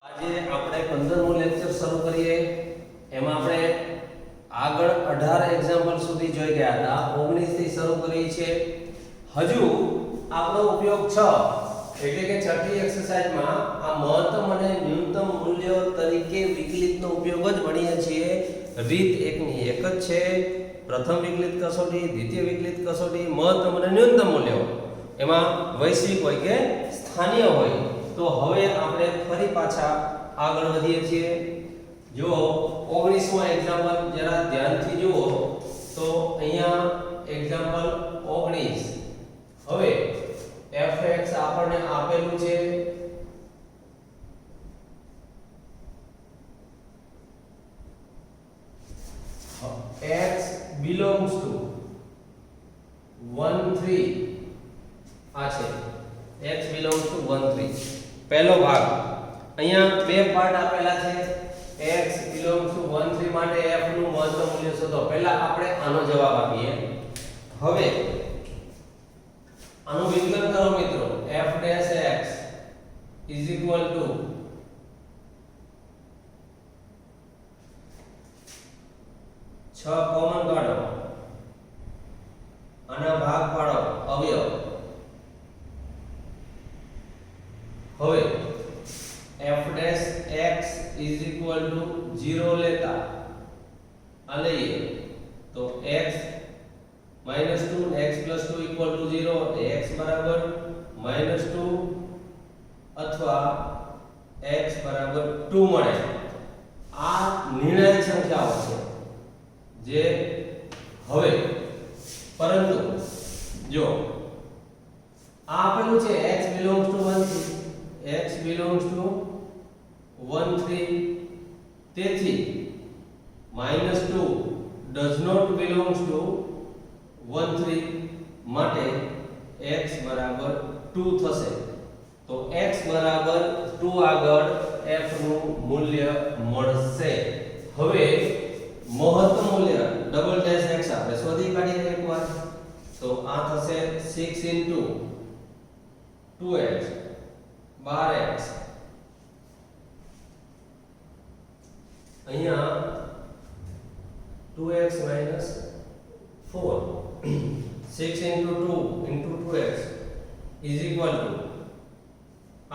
આજે આપણે 15મું લેક્ચર શરૂ કરીએ એમાં આપણે આગળ 18 એક્ઝામ્પલ સુધી જોઈ ગયા હતા 19 થી શરૂ કરી છે હજુ આપણો ઉપયોગ 6 એટલે કે છઠ્ઠી એક્સરસાઇઝમાં આ મહત્તમ અને ન્યૂનતમ મૂલ્યો તરીકે વિકલિતનો ઉપયોગ જ ભણીએ છીએ રીત એકની એક જ છે પ્રથમ વિકલિત કસોટી દ્વિતીય વિકલિત કસોટી મહત્તમ અને ન્યૂનતમ મૂલ્યો એમાં વૈશ્વિક હોય કે સ્થાનિય હોય તો હવે આપણે ફરી પાછા આગળ વધીએ છીએ જો 19મો એક્ઝામ્પલ જરા ધ્યાનથી જુઓ તો અહીંયા એક્ઝામ્પલ 19 હવે fx આપણને આપેલું છે x belongs to 1 3 આ છે x belongs to 1 3 પહેલો ભાગ અહીંયા બે પાર્ટ આપેલા છે x belongs to 1 3 માટે f નું મહત્તમ મૂલ્ય શોધો પહેલા આપણે આનો જવાબ આપીએ હવે આનું વિકલન કરો મિત્રો f dash x is equal to 6 common કાઢો આના ભાગ પાડો અવયવ હવે f dash x is equal to 0 લેતા આ લઈએ તો x -2 x + 2 equal to 0 x બરાબર -2 અથવા x બરાબર 2 મળે આ નિર્ણાયક સંખ્યાઓ છે જે હવે પરંતુ જો આ આપેલું છે x belongs to 1 3 x belongs to 1 3 તેથી -2 does not belongs to 1 3 માટે x બરાબર 2 થશે તો x બરાબર 2 આગળ f નું મૂલ્ય મળશે હવે મહત્તમ મૂલ્ય ડબલ ડેશ x આપણે શોધી કાઢીએ એકવાર તો આ થશે 6 into 2x 12x અહીંયા 2x minus 4 6 into 2 into 2x is equal to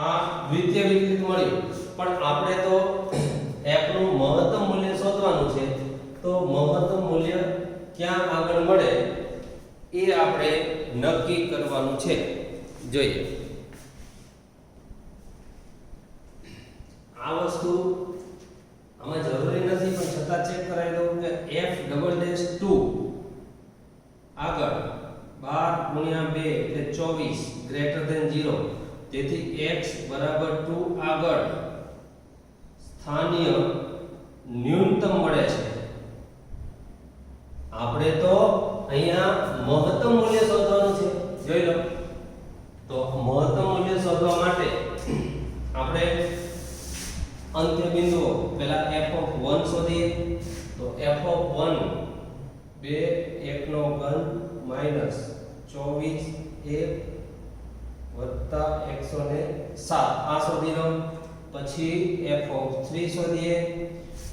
આ દ્વિતીય વિકલિત મળ્યું પણ આપણે તો f નું મહત્તમ મૂલ્ય શોધવાનું છે તો મહત્તમ મૂલ્ય ક્યાં આગળ મળે એ આપણે નક્કી કરવાનું છે જોઈએ આ વસ્તુ આમાં જરૂરી નથી પણ છતાં ચેક કરાવી દઉં કે f ડબલ ડેશ 2 આગળ 12 * 2 એટલે 24 ગ્રેટર ધેન 0 તેથી x બરાબર 2 આગળ સ્થાનિય ન્યૂનતમ મળે છે આપણે તો અહીંયા મહત્તમ મૂલ્ય શોધવાનું છે જોઈ લો તો મહત્તમ મૂલ્ય શોધવા માટે આપણે અંત્ય બિંદુઓ પહેલા f(1) શોધીએ તો f(1) 2 1 નો ઘન -24 1 વત્તા 107 આ શોધી લો પછી f(3) શોધીએ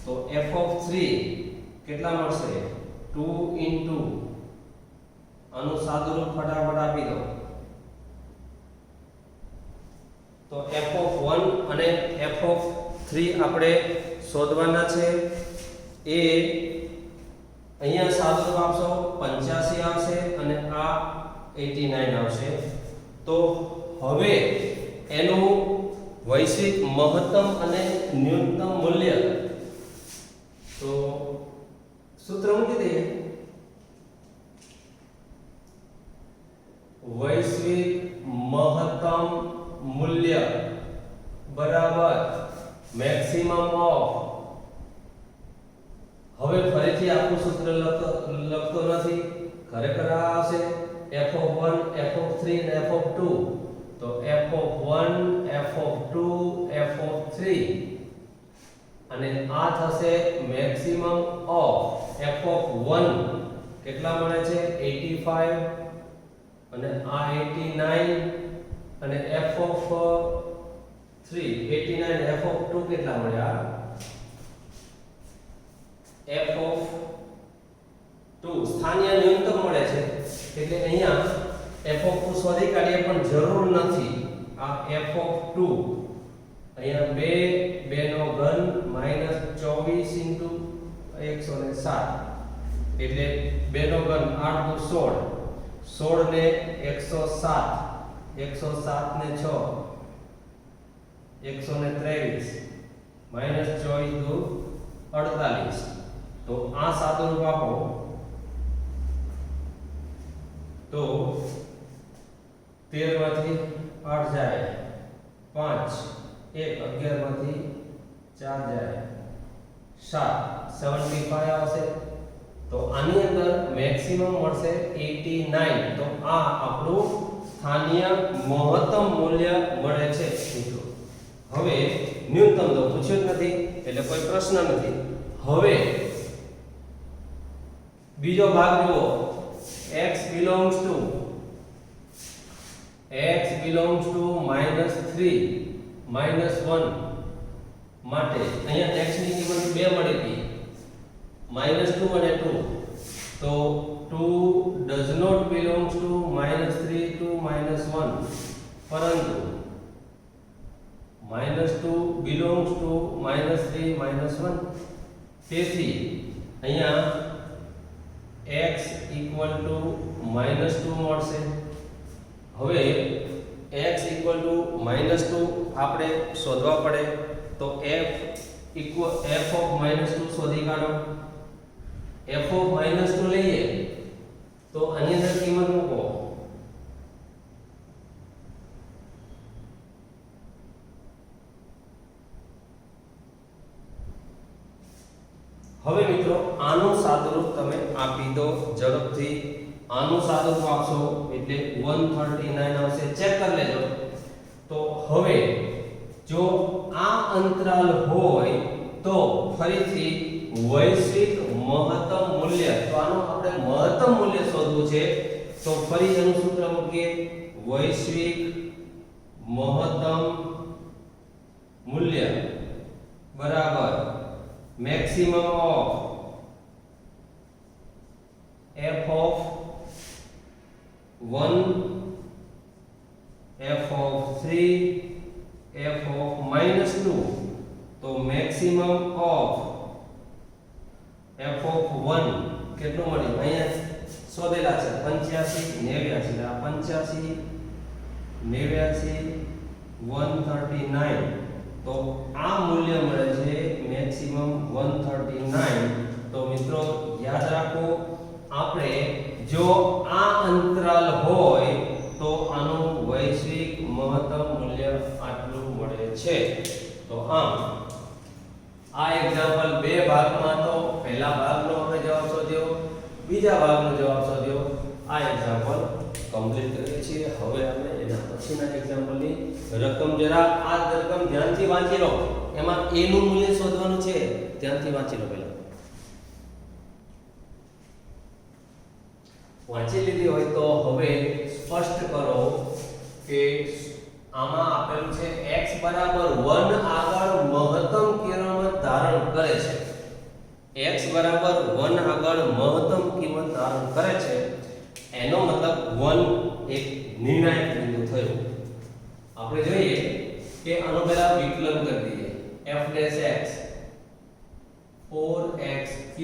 તો f(3) કેટલા મળશે 2 into આનું સાદુરૂપ ફટાફટ આપી દો તો f(1) અને f(3) આપણે શોધવાના છે એ અહીંયા સાદુરૂપ આપશો 85 આવશે અને આ 89 આવશે તો હવે એનું વૈશ્વિક મહત્તમ અને ન્યૂનતમ મૂલ્ય તો સૂત્ર મૂકી દઈએ વૈશ્વિક મહત્તમ મૂલ્ય બરાબર મેક્સિમમ ઓફ હવે ફરીથી આખું સૂત્ર લખતો નથી ખરેખર આ આવશે f(1) f(3) અને f(2) તો f(1) f(2) f(3) અને આ થશે મેક્સિમમ ઓફ f(1) કેટલા મળે છે 85 અને આ 89 અને f(3) 89 f of 2 કેટલા મળ્યા f of 2 સ્થાનીય ન્યૂનતમ મળે છે એટલે અહીંયા f of 2 શોધી કાઢીએ પણ જરૂર નથી આ f of 2 અહીંયા 2 નો ઘન -24 into 107 એટલે 2 નો ઘન 8 × 16 16 ને 107 107 ને 6 123 -24 દુ 48 તો આ સાદુરૂપ આપો તો 13 માંથી 8 જાય 5 1 11 માંથી 4 જાય 7 75 આવશે તો આની અંદર મેક્સિમમ મળશે 89 તો આ આપણું સ્થાનીય મહત્તમ મૂલ્ય મળે છે મિત્રો હવે ન્યૂનતમ તો પૂછ્યું જ નથી એટલે કોઈ પ્રશ્ન નથી હવે બીજો ભાગ જુઓ x belongs to -3 -1 માટે અહીંયા x ની કિંમત 2 મળી હતી -2 અને 2 તો 2 does not belongs to -3 to -1 પરંતુ -2 belongs to -3 -1 તેથી અહીંયા x = -2 મળશે હવે x = -2 આપણે શોધવા પડે તો f of -2 શોધી કાઢો f of -2 લઈએ તો આની અંદર કિંમત મૂકો હવે મિત્રો આનું સાદુરૂપ તમે આપી દો ઝડપથી આનું સાદુરૂપ આપશો એટલે 139 આવશે ચેક કરી લેજો તો હવે જો આ અંતરાલ હોય તો ફરીથી વૈશ્વિક મહત્તમ મૂલ્ય તો આનું આપણે મહત્તમ મૂલ્ય શોધવું છે તો ફરી એનું સૂત્ર મૂકીએ વૈશ્વિક મહત્તમ મૂલ્ય બરાબર maximum of f of 1 f of 3 f of -2 તો maximum of f of 1 કેટલું મળ્યું અહીંયા શોધેલા છે 85 89 આ 85 89 139 તો આ મૂલ્ય મળે છે મેક્સિમમ 139 તો મિત્રો યાદ રાખો આપણે જો આ અંતરાલ હોય તો આનું વૈશ્વિક મહત્તમ મૂલ્ય આટલું મળે છે તો આમ આ એક્ઝામ્પલ બે ભાગમાં તો પહેલા ભાગનો આપણે જવાબ શોધ્યો બીજા ભાગનો જવાબ શોધ્યો આ એક્ઝામ્પલ કમ્પ્લીટ કરીએ છીએ હવે આપણે એના પછીના એક્ઝામ્પલની રકમ જરા આ રકમ ધ્યાનથી વાંચી લો એમાં a નું મૂલ્ય શોધવાનું છે ધ્યાનથી વાંચી લો પહેલા વાંચી લીધી હોય તો હવે સ્પષ્ટ કરો કે આમાં આપેલું છે x બરાબર 1 આગળ મહત્તમ કિંમત ધારણ કરે છે x બરાબર 1 આગળ મહત્તમ કિંમત ધારણ કરે છે એનો મતલબ 1 એક નિર્ણાયક બિંદુ થયો આપણે જોઈએ કે આનો પહેલા વિકલન કરી દઈએ f dash x 4x³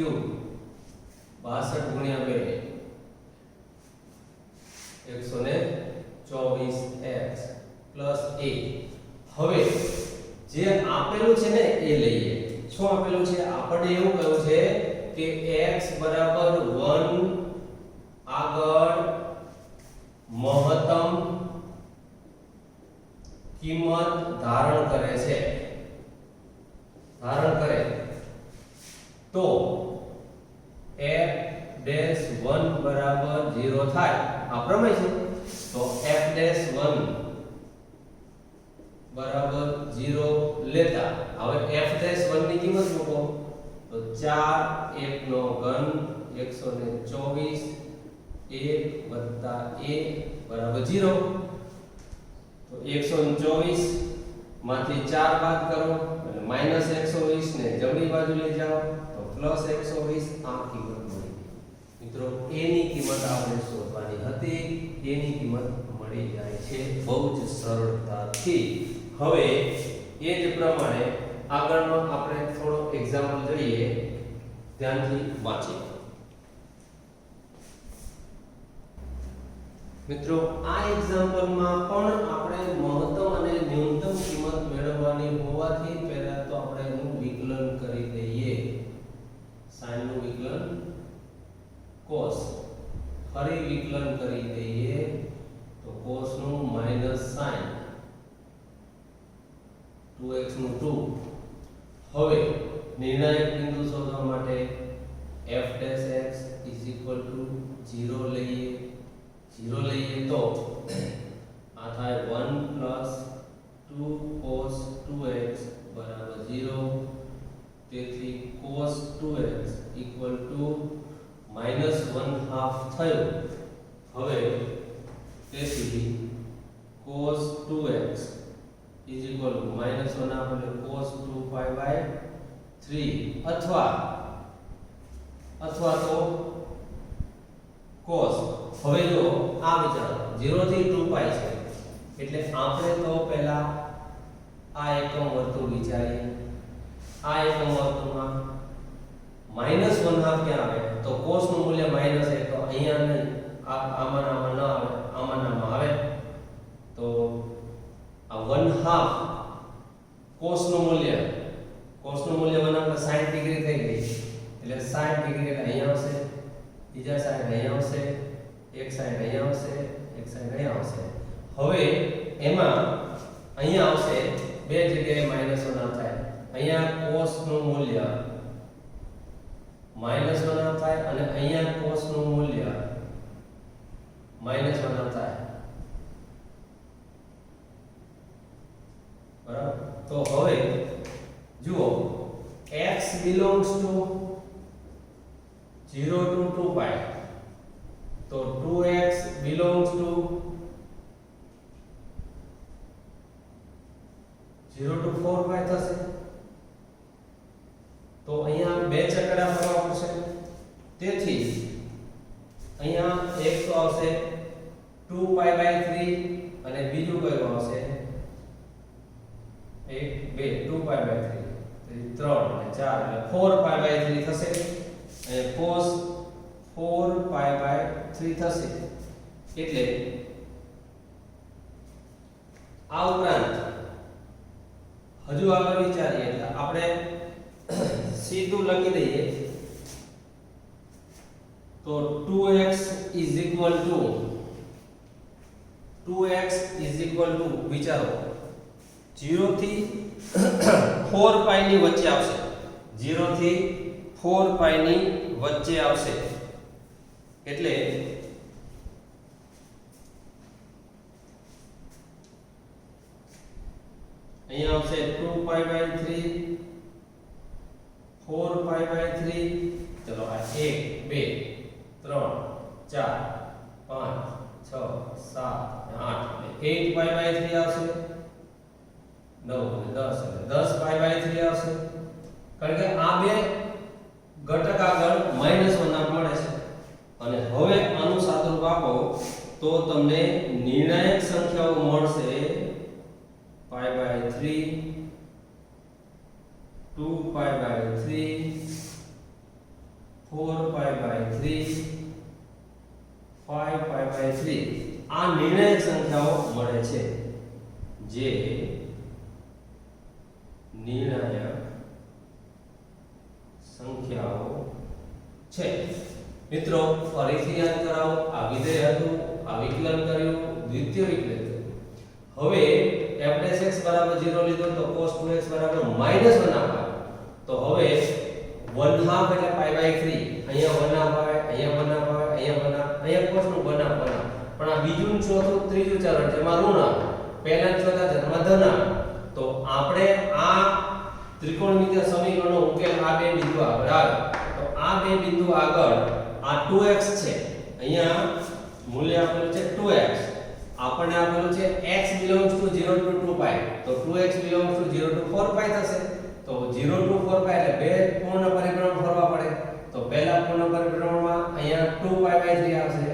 62 × 2 124x + a હવે જે આપેલું છે ને એ લઈએ શું આપેલું છે આપણે એવું કહ્યું છે કે x બરાબર 1 આગળ મહત્તમ કિંમત ધારણ કરે છે તો f'1 બરાબર 0 થાય આ પ્રમેય છે તો f'1 બરાબર 0 લેતા હવે f'1 ની કિંમત મૂકો તો 4 1 નો ઘન 124 1 + a બરાબર 0 તો 124 માંથી 4 બાદ કરો એટલે -120 ને જમણી બાજુ લઈ જાઓ તો +120 આ કિંમત મળી. મિત્રો a ની કિંમત આપણે શોધવાની હતી. a ની કિંમત મળી જાય છે બહુ જ સરળતાથી. હવે એ જ પ્રમાણે આગળનો આપણે થોડો એક્ઝામ્પલ જોઈએ, ધ્યાનથી વાંચીએ. મિત્રો આ એક્ઝામ્પલમાં પણ આપણે મહત્તમ અને ન્યૂનતમ કિંમત મેળવવાની હોવાથી પહેલા તો આપણે એનું વિકલન કરી દઈએ. sin નું વિકલન cos, ફરી વિકલન કરી દઈએ તો cos નું sin 2x નું 2. હવે નિર્ણાયક બિંદુ શોધવા માટે f'(x) = 0 લઈએ. 0 લઈએ તો આ થાય 1 + 2 cos 2x = 0. તેથી cos 2x = -1/2 થયો. હવે તેથી cos 2x = -1/2 એટલે cos 2π/3 અથવા તો cos. હવે જો આ વિચારો 0 થી 2π છે એટલે આપણે તો પહેલા આ એકમ વર્તુળ વિચારીએ. આ એકમ વર્તુળમાં -1/2 ક્યાં આવે તો cos નું મૂલ્ય -1 તો અહીંયા નહીં, આમાં ન આવે, આમાં આવે તો આ 1/2 cos નું મૂલ્ય 1/2 60 ડિગ્રી થઈ ગઈ એટલે 60 ડિગ્રી એટલે અહીંયા આવશે, બીજા સાઈડ અહીંયા આવશે, એક સાઈડ અહીંયા આવશે, એક સાઈડ અહીંયા આવશે. હવે એમાં અહીંયા આવશે બે જગ્યાએ -1/2 થાય. અહીંયા cos નું મૂલ્ય -1/2 થાય અને અહીંયા cos નું મૂલ્ય -1/2 થાય. બરાબર? તો હવે જુઓ x belongs to 0 to 2π, તો 2x belongs to 0 to 4π થશે. તો અહીંયા બે ચકડા ફરવા પડશે. તેથી અહીંયા એક તો આવશે 2π/3 અને બીજું કયું આવશે 1 2 2π/3 3 અને 4 એટલે 4π/3 થશે અને cos 4π/3 થશે. એટલે આ ઉપરાંત હજુ આગળ વિચારીએ એટલે આપણે સીધું લખી દઈએ તો 2x વિચારો 0 થી 4π ની વચ્ચે આવશે. 0 થી 4π ની વચ્ચે આવશે એટલે અહીંયા આવશે 2π/3 4π/3. ચલો આ 1 2 3 4 5 6 7 8 8π/3 આવશે. 9 અને 10 એટલે 10π/3 આવશે. કારણ કે આ બે ઘટક આગળ -1 મળે છે. અને હવે આનું સાદુરૂપ આપો તો તમને નિર્ણાયક સંખ્યાઓ મળશે π/3 2π/3 4π/3 5π/3 આ નિર્ણાયક સંખ્યાઓ મળે છે જે નિર્ણાયક સંખ્યાઓ છે. મિત્રો ફરીથી યાદ કરાવો, આ વિધેય હતું, આ વિકલન કર્યું, દ્વિતીય વિકલન કર્યું. હવે f'(x) = 0 લીધો તો cos 2x = -1/2 આવે. તો હવે 1/2 એટલે π/3 અહીંયા 1/2 આવે, અહીંયા 1/2 આવે, અહીંયા 1/2, અહીંયા cos નું 1/2 પણ આ બીજું ચોથું ત્રીજું ચરણ જેમાં ઋણ આવે, પહેલા ચોથા ચરણમાં ધન આવે. તો આપણે આ ત્રિકોણમિતિય સમીકરણનો ઉકેલ આ બે બિંદુ આગળ આવે. તો આ બે બિંદુ આગળ આ 2x છે, અહીંયા મૂલ્ય આપેલું છે 2x, આપણને આપેલું છે x belongs to 0 to 2 pi, તો 2x belongs to 0 to 4 pi થશે. તો 0 to 4 pi એટલે બે પૂર્ણ પરિભ્રમણ ફરવા પડે. તો પહેલા પૂર્ણ પરિભ્રમણમાં અહીંયા 2 pi by 3 આવશે,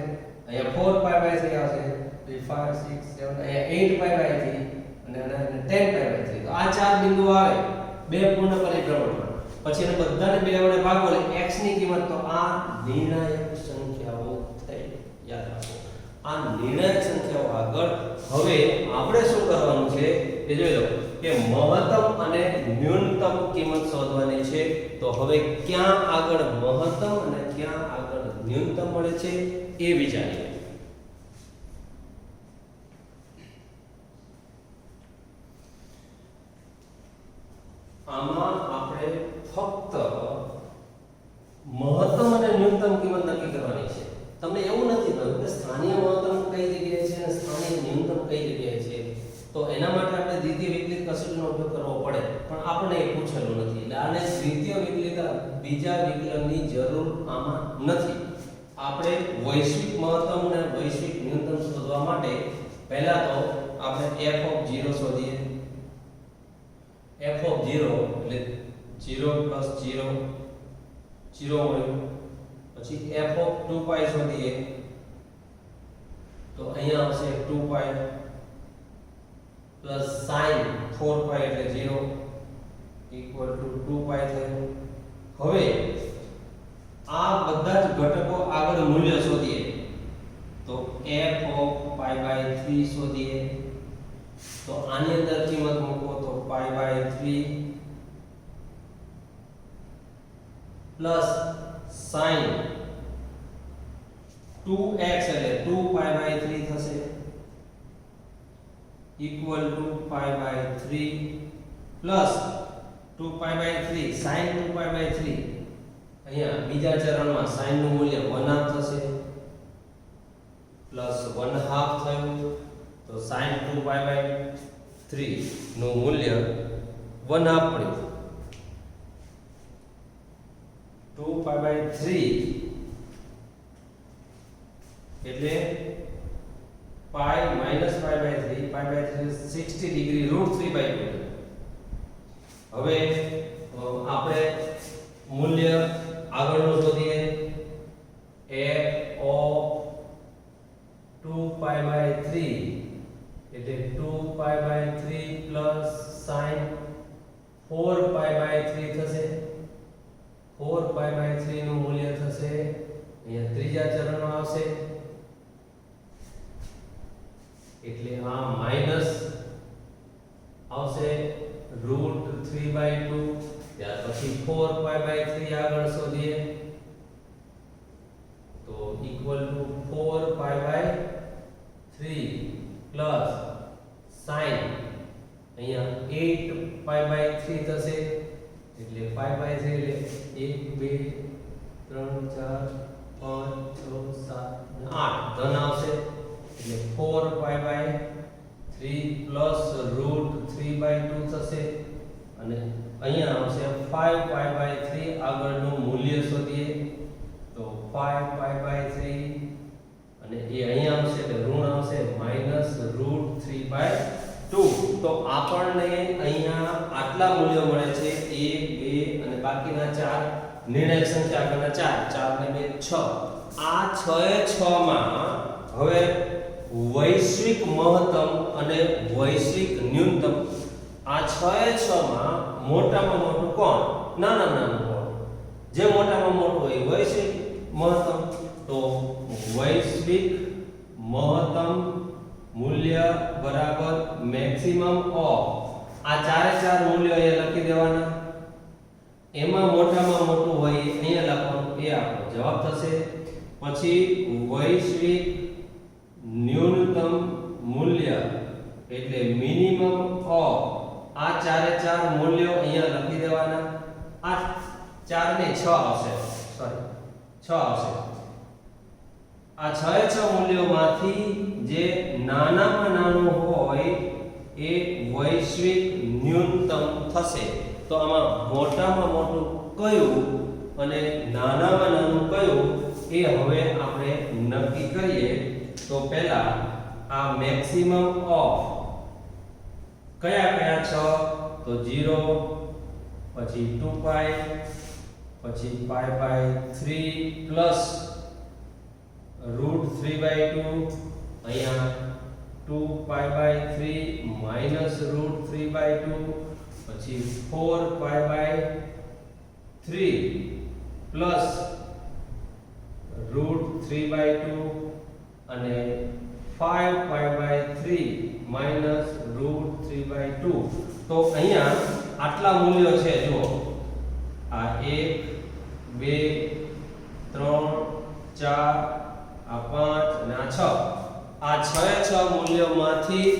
અહીંયા 4 pi by 3 આવશે, 3 5 6 7 અહીંયા 8 pi by 3 અને 10 pi by 3. તો આ ચાર બિંદુઓ આવે બે પૂર્ણ પરિભ્રમણમાં. પછી એને બધાને બે વડે ભાગો એટલે x ની કિંમત, તો આ નિર્ણાયક સંખ્યાઓ થઈ. યાદ રાખો આ નિર્ણાયક સંખ્યાઓ આગળ. હવે આપણે શું કરવાનું છે એ જોઈ લો કે મહત્તમ અને ન્યૂનતમ કિંમત શોધવાની છે. તો હવે ક્યાં આગળ મહત્તમ અને ક્યાં આગળ ન્યૂનતમ મળે છે એ વિચારીએ. આમાં આપણે ફક્ત મહત્તમ અને ન્યૂનતમ કિંમત નક્કી કરવાની છે. તમને એવું નથી કહ્યું કે સ્થાનિય મહત્તમ કઈ જગ્યાએ છે અને સ્થાનિય ન્યૂનતમ કઈ જગ્યાએ છે. તો એના માટે આપણે દ્વિતીય વિકલિત કસોટીનો ઉપયોગ કરવો પડે, પણ આપણે એ પૂછેલું નથી. એટલે આને દ્વિતીય વિકલિત બીજા વિકલનની જરૂર આમાં નથી. આપણે વૈશ્વિક મહત્તમ અને વૈશ્વિક ન્યૂનતમ શોધવા માટે પહેલા તો આપણે f(0) શોધીએ. f(0) એટલે 0 + 0 0 મળ્યું. પછી f(2 pi) શોધીએ. તો અહીંયા આવશે 2 pi પ્લસ sin 4 pi એટલે 0 ઇક્વલ ટુ 2 pi થયું. હવે આ બધા જ ઘટકો આગળ મૂલ્ય શોધીએ. તો f(pi/3) શોધીએ. તો આની અંદર કિંમત મૂકો તો pi/3 પ્લસ sin 2x એટલે 2 pi/3 થશે equal to pi/3 plus 2 pi/3 sin 2 pi/3. અહીંયા બીજા ચરણમાં sin નું મૂલ્ય 1/2 થશે પ્લસ 1/2 થયું. તો sin 2 pi/3 નું મૂલ્ય 1/2 મળ્યું. 2 pi/3 એટલે pi minus pi/3, pi/3 60 degree √3/2. હવે આપણે મૂલ્ય આગળનું શોધીએ. f of 2 pi/3 એટલે 2 pi/3 plus sin 4 pi/3 થશે. 4 pi/3 નું મૂલ્ય થશે અહીંયા ત્રીજા ચરણમાં આવશે એટલે આ માઈનસ આવશે √3/2. ત્યાર પછી 4 pi/3 આગળ શોધીએ તો equal to 4 pi/3 plus sin અહીંયા 8 pi/3 થશે એટલે pi/3 એટલે 1 2 3 4 5 6 7 8 ધન આવશે એટલે 4 pi/3 પ્લસ √3/2 થશે અને અહીંયા આવશે 5 pi/3 આગળનું મૂલ્ય શોધીએ તો 5 pi/3 અને એ અહીંયા આવશે એટલે ઋણ આવશે -√3/2. તો આપણને અહીંયા આટલા મૂલ્યો મળે છે 1 2 અને બાકીના 4 નિર્ણાયક સંખ્યા આગળના 4 4 ને 2 6. આ 6 એ 6 માં હવે વૈશ્વિક મહત્તમ અને વૈશ્વિક ન્યૂનતમ આ 6 એ 6 માં મોટામાં મોટું કોણ? નાનામાં નાનું કોણ? જે મોટામાં મોટું હોય વૈશ્વિક મહત્તમ. તો વૈશ્વિક મહત્તમ મૂલ્ય બરાબર મેક્સિમમ ઓફ આ ચારે ચાર મૂલ્યો એ લખી દેવાના. એમાં મોટામાં મોટું હોય અહીંયા લખવાનું, એ આપણો જવાબ થશે. પછી વૈશ્વિક ન્યૂનતમ મૂલ્ય એટલે મિનિમમ ઓફ આ ચારે ચાર મૂલ્યો અહીંયા લખી દેવાના. આ 4 ને 6 આવશે, સોરી 6 આવશે. આ 6 એ 6 મૂલ્યોમાંથી જે નાનામાં નાનું હોય એ વૈશ્વિક ન્યૂનતમ થશે. તો આમાં મોટામાં મોટું કયું અને નાનામાં નાનું કયું એ હવે આપણે નક્કી કરીએ. તો પહેલા આ મેક્સિમમ ઓફ કયા કયા 6 તો 0 પછી 2π પછી π/3 પ્લસ √3/2 અહીંયા 2π/3 માઈનસ √3/2 પછી 4π/3 પ્લસ √3/2 અને 5π/3 માઈનસ √3/2 તો અહીંયા આટલા મૂલ્યો છે જુઓ આ 1 2 3 4 આ 5 અને આ 6 આ 6 મૂલ્યોમાંથી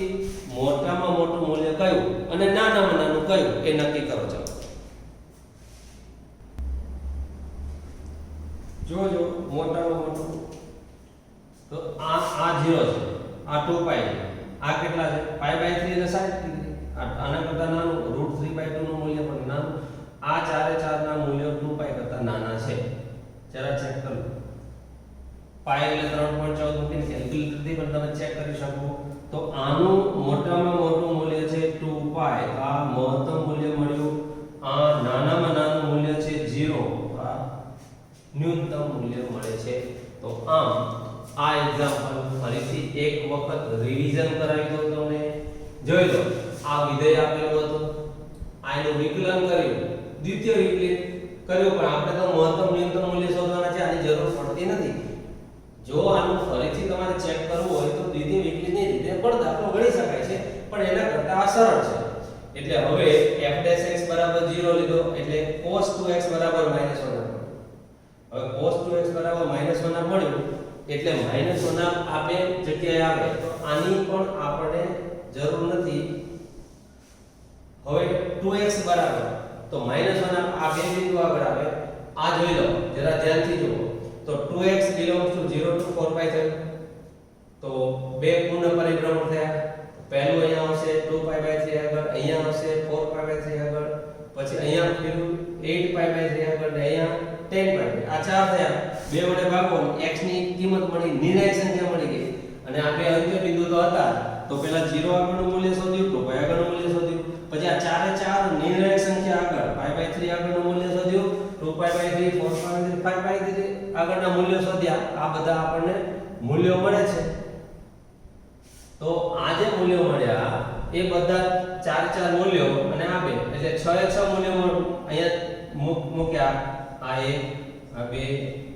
મોટામાં મોટું મૂલ્ય કયું અને નાનામાં નાનું કયું એ નક્કી કરો છો જોજો મોટામાં મોટું તો આ 0 છે આ 2π છે આ કેટલા છે π/3 એટલે 60 ડિગ્રી આના કરતા નાનું √3/2 નું મૂલ્ય પણ નાનું આ ચારે ચારના મૂલ્યો 2π કરતા નાના છે જરા ચેક કરો પાય એટલે 3.14 મૂકીને કેલ્ક્યુલેટરથી પણ તમે ચેક કરી શકો તો આનું મોટામાં મોટું મૂલ્ય છે 2π આ મહત્તમ મૂલ્ય મળ્યું આ નાનામાં નાનું મૂલ્ય છે 0 આ ન્યૂનતમ મૂલ્ય મળે છે તો આમ આ એક્ઝામ્પલ ફરીથી એક વખત રિવિઝન કરાવી દો તમને જોઈ લો આ વિધેય આપેલું હતું આનું વિકલન કર્યું દ્વિતીય વિકલિત કર્યું પણ આપણે તો મહત્તમ ન્યૂનતમ મૂલ્ય શોધવાના છે આની જરૂર પડતી નથી જો આનું ફરીથી તમારે ચેક કરવું હોય તો દ્વિતીય વિકલિતની રીતે પણ દાખલો ગણી શકાય છે પણ એના કરતા આ સરળ છે એટલે હવે f'(x) = 0 લીધો એટલે cos 2x = -1 હવે cos 2x = -1 મળ્યું એટલે -1 આ બે જગ્યાએ આવે તો આની પણ આપણે જરૂર નથી હવે 2x બરાબર તો -1 આ બે બિંદુ આગળ આવે આ જોઈ લો જરા ધ્યાનથી જુઓ તો 2x belongs to 0 to 4π થયું તો બે પૂર્ણ પરિભ્રમણ થયા પહેલું અહીંયા આવશે 2π/3 આગળ અહીંયા આવશે 4π/3 આગળ પછી અહીંયા ફેરું 8π/3 આગળ ને અહીંયા 10π આ ચાર થયા બે વડે ભાગો x ની કિંમત મળી નિર્ણાયક સંખ્યા મળી ગઈ અને આ બે અંત્ય બિંદુ તો હતા તો પહેલા 0 આગળનું મૂલ્ય શોધ્યું 2π આગળનું મૂલ્ય શોધ્યું પછી આ ચારે ચાર નિર્ણાયક સંખ્યા આગળ π/3 આગળનું મૂલ્ય શોધ્યું 2π/3 4π/3 5/3 આગળના મૂલ્યો શોધ્યા આ બધા આપણને મૂલ્યો મળે છે તો આ જે મૂલ્યો મળ્યા એ બધા ચાર મૂલ્યો અને આ બે એટલે 6 મૂલ્યો અહીંયા મૂક્યા આ 1 આ 2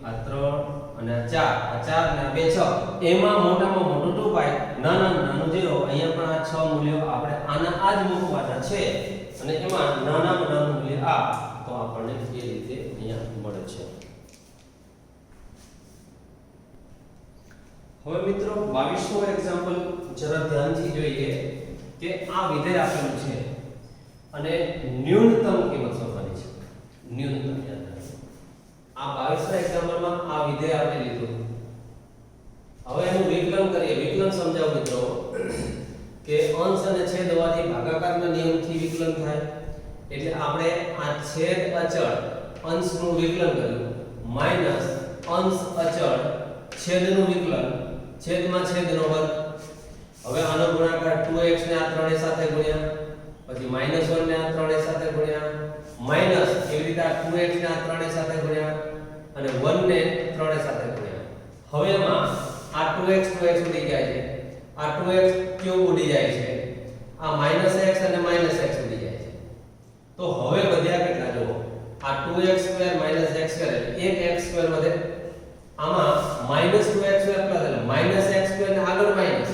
આ 3 અને આ 4 અને આ 2 6 એમાં મોટામાં મોટું 2π નાનામાં નાનું 0 અહીંયા પણ આ 6 મૂલ્યો આપણે આના આ જ મૂકવાના છે અને એમાં નાનામાં નાનું મૂલ્ય આ તો આપણને એ રીતે અહીંયા મળે છે હવે મિત્રો 22મો એક્ઝામ્પલ જરા ધ્યાનથી જોઈએ કે આ વિધેય આપેલું છે અને ન્યૂનતમ કિંમત શોધવાની છે ન્યૂનતમ યાદ રાખો આ 22ના એક્ઝામ્પલમાં આ વિધેય આપણે લીધું હવે એનું વિકલન કરીએ વિકલન સમજાવો મિત્રો કે અંશ અને છેદ હોવાથી ભાગાકારના નિયમથી વિકલન થાય એટલે આપણે આ છેદ અચળ અંશનું વિકલન કર્યું માઈનસ અંશ અચળ છેદનું વિકલન છેદમાં છેદનો વર્ગ હવે આનો ગુણાકાર 2x ને આ ત્રણે સાથે ગુણ્યા પછી -1 ને આ ત્રણે સાથે ગુણ્યા માઈનસ એવી રીતે આ 2x ને આ ત્રણે સાથે ગુણ્યા અને 1 ને ત્રણે સાથે ગુણ્યા હવે એમાં આ 2x ઉડી જાય છે આ 2x ક્યુબ ઉડી જાય છે આ -x અને -x ઉડી જાય છે તો હવે વધ્યા કેટલા જો આ 2x² - x² એક x² વધે આમાં -2x² પ્લસ એટલે -x² ને આગળ માઈનસ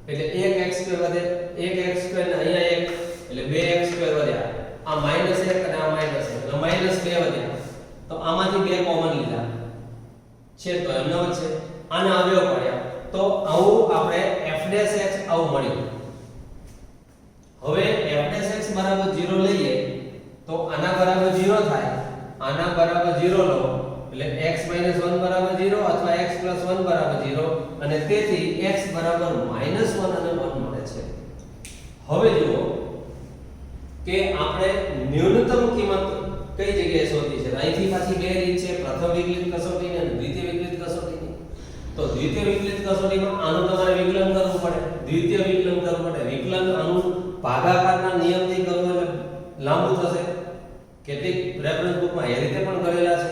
એટલે 1x² વધે 1x² ને અહીંયા 1 એટલે 2x² વધ્યા આ -1 અને આ -1 એટલે -2 વધ્યા તો આમાંથી બે કોમન લીધા છે તો એમનો છે આના અવયવ પડ્યા તો આવું આપણે f'(x) આવું મળ્યું હવે f'(x) બરાબર 0 લઈએ તો આના બરાબર 0 થાય આના બરાબર 0 લો એટલે x - 1 બરાબર 0 અથવા x + 1 બરાબર 0 અને તેથી x બરાબર -1 અને 1 મળે છે હવે જુઓ કે આપણે ન્યૂનતમ કિંમત કઈ જગ્યાએ શોધી છે અહીંથી પાછી બે રીત છે પ્રથમ વિકલિત કસોટીની અને દ્વિતીય વિકલિત કસોટીની તો દ્વિતીય વિકલિત કસોટીમાં આનું તમારે વિકલન કરવું પડે દ્વિતીય વિકલન કરવું પડે. વિકલન આનું ભાગાકારના નિયમથી કરવું એટલે લાંબુ થશે. કેટલીક રેફરન્સ બુકમાં એ રીતે પણ કરેલા છે.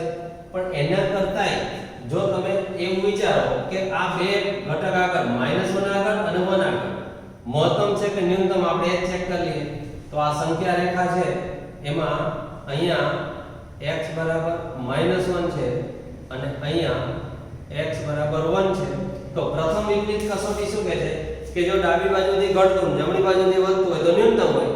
પણ એના કરતાંય જો તમે એવું વિચારો કે આ બે ઘટક આગળ -1 આગળ અને 1 આગળ મહત્તમ છે કે ન્યૂનતમ આપણે એ ચેક કરી લઈએ. તો આ સંખ્યા રેખા છે એમાં અહીંયા x બરાબર -1 છે અને અહીંયા x બરાબર 1 છે. તો પ્રથમ વિકલિત કસોટી શું કહે છે કે જો ડાબી બાજુથી ઘટતું જમણી બાજુથી વધતું હોય તો ન્યૂનતમ હોય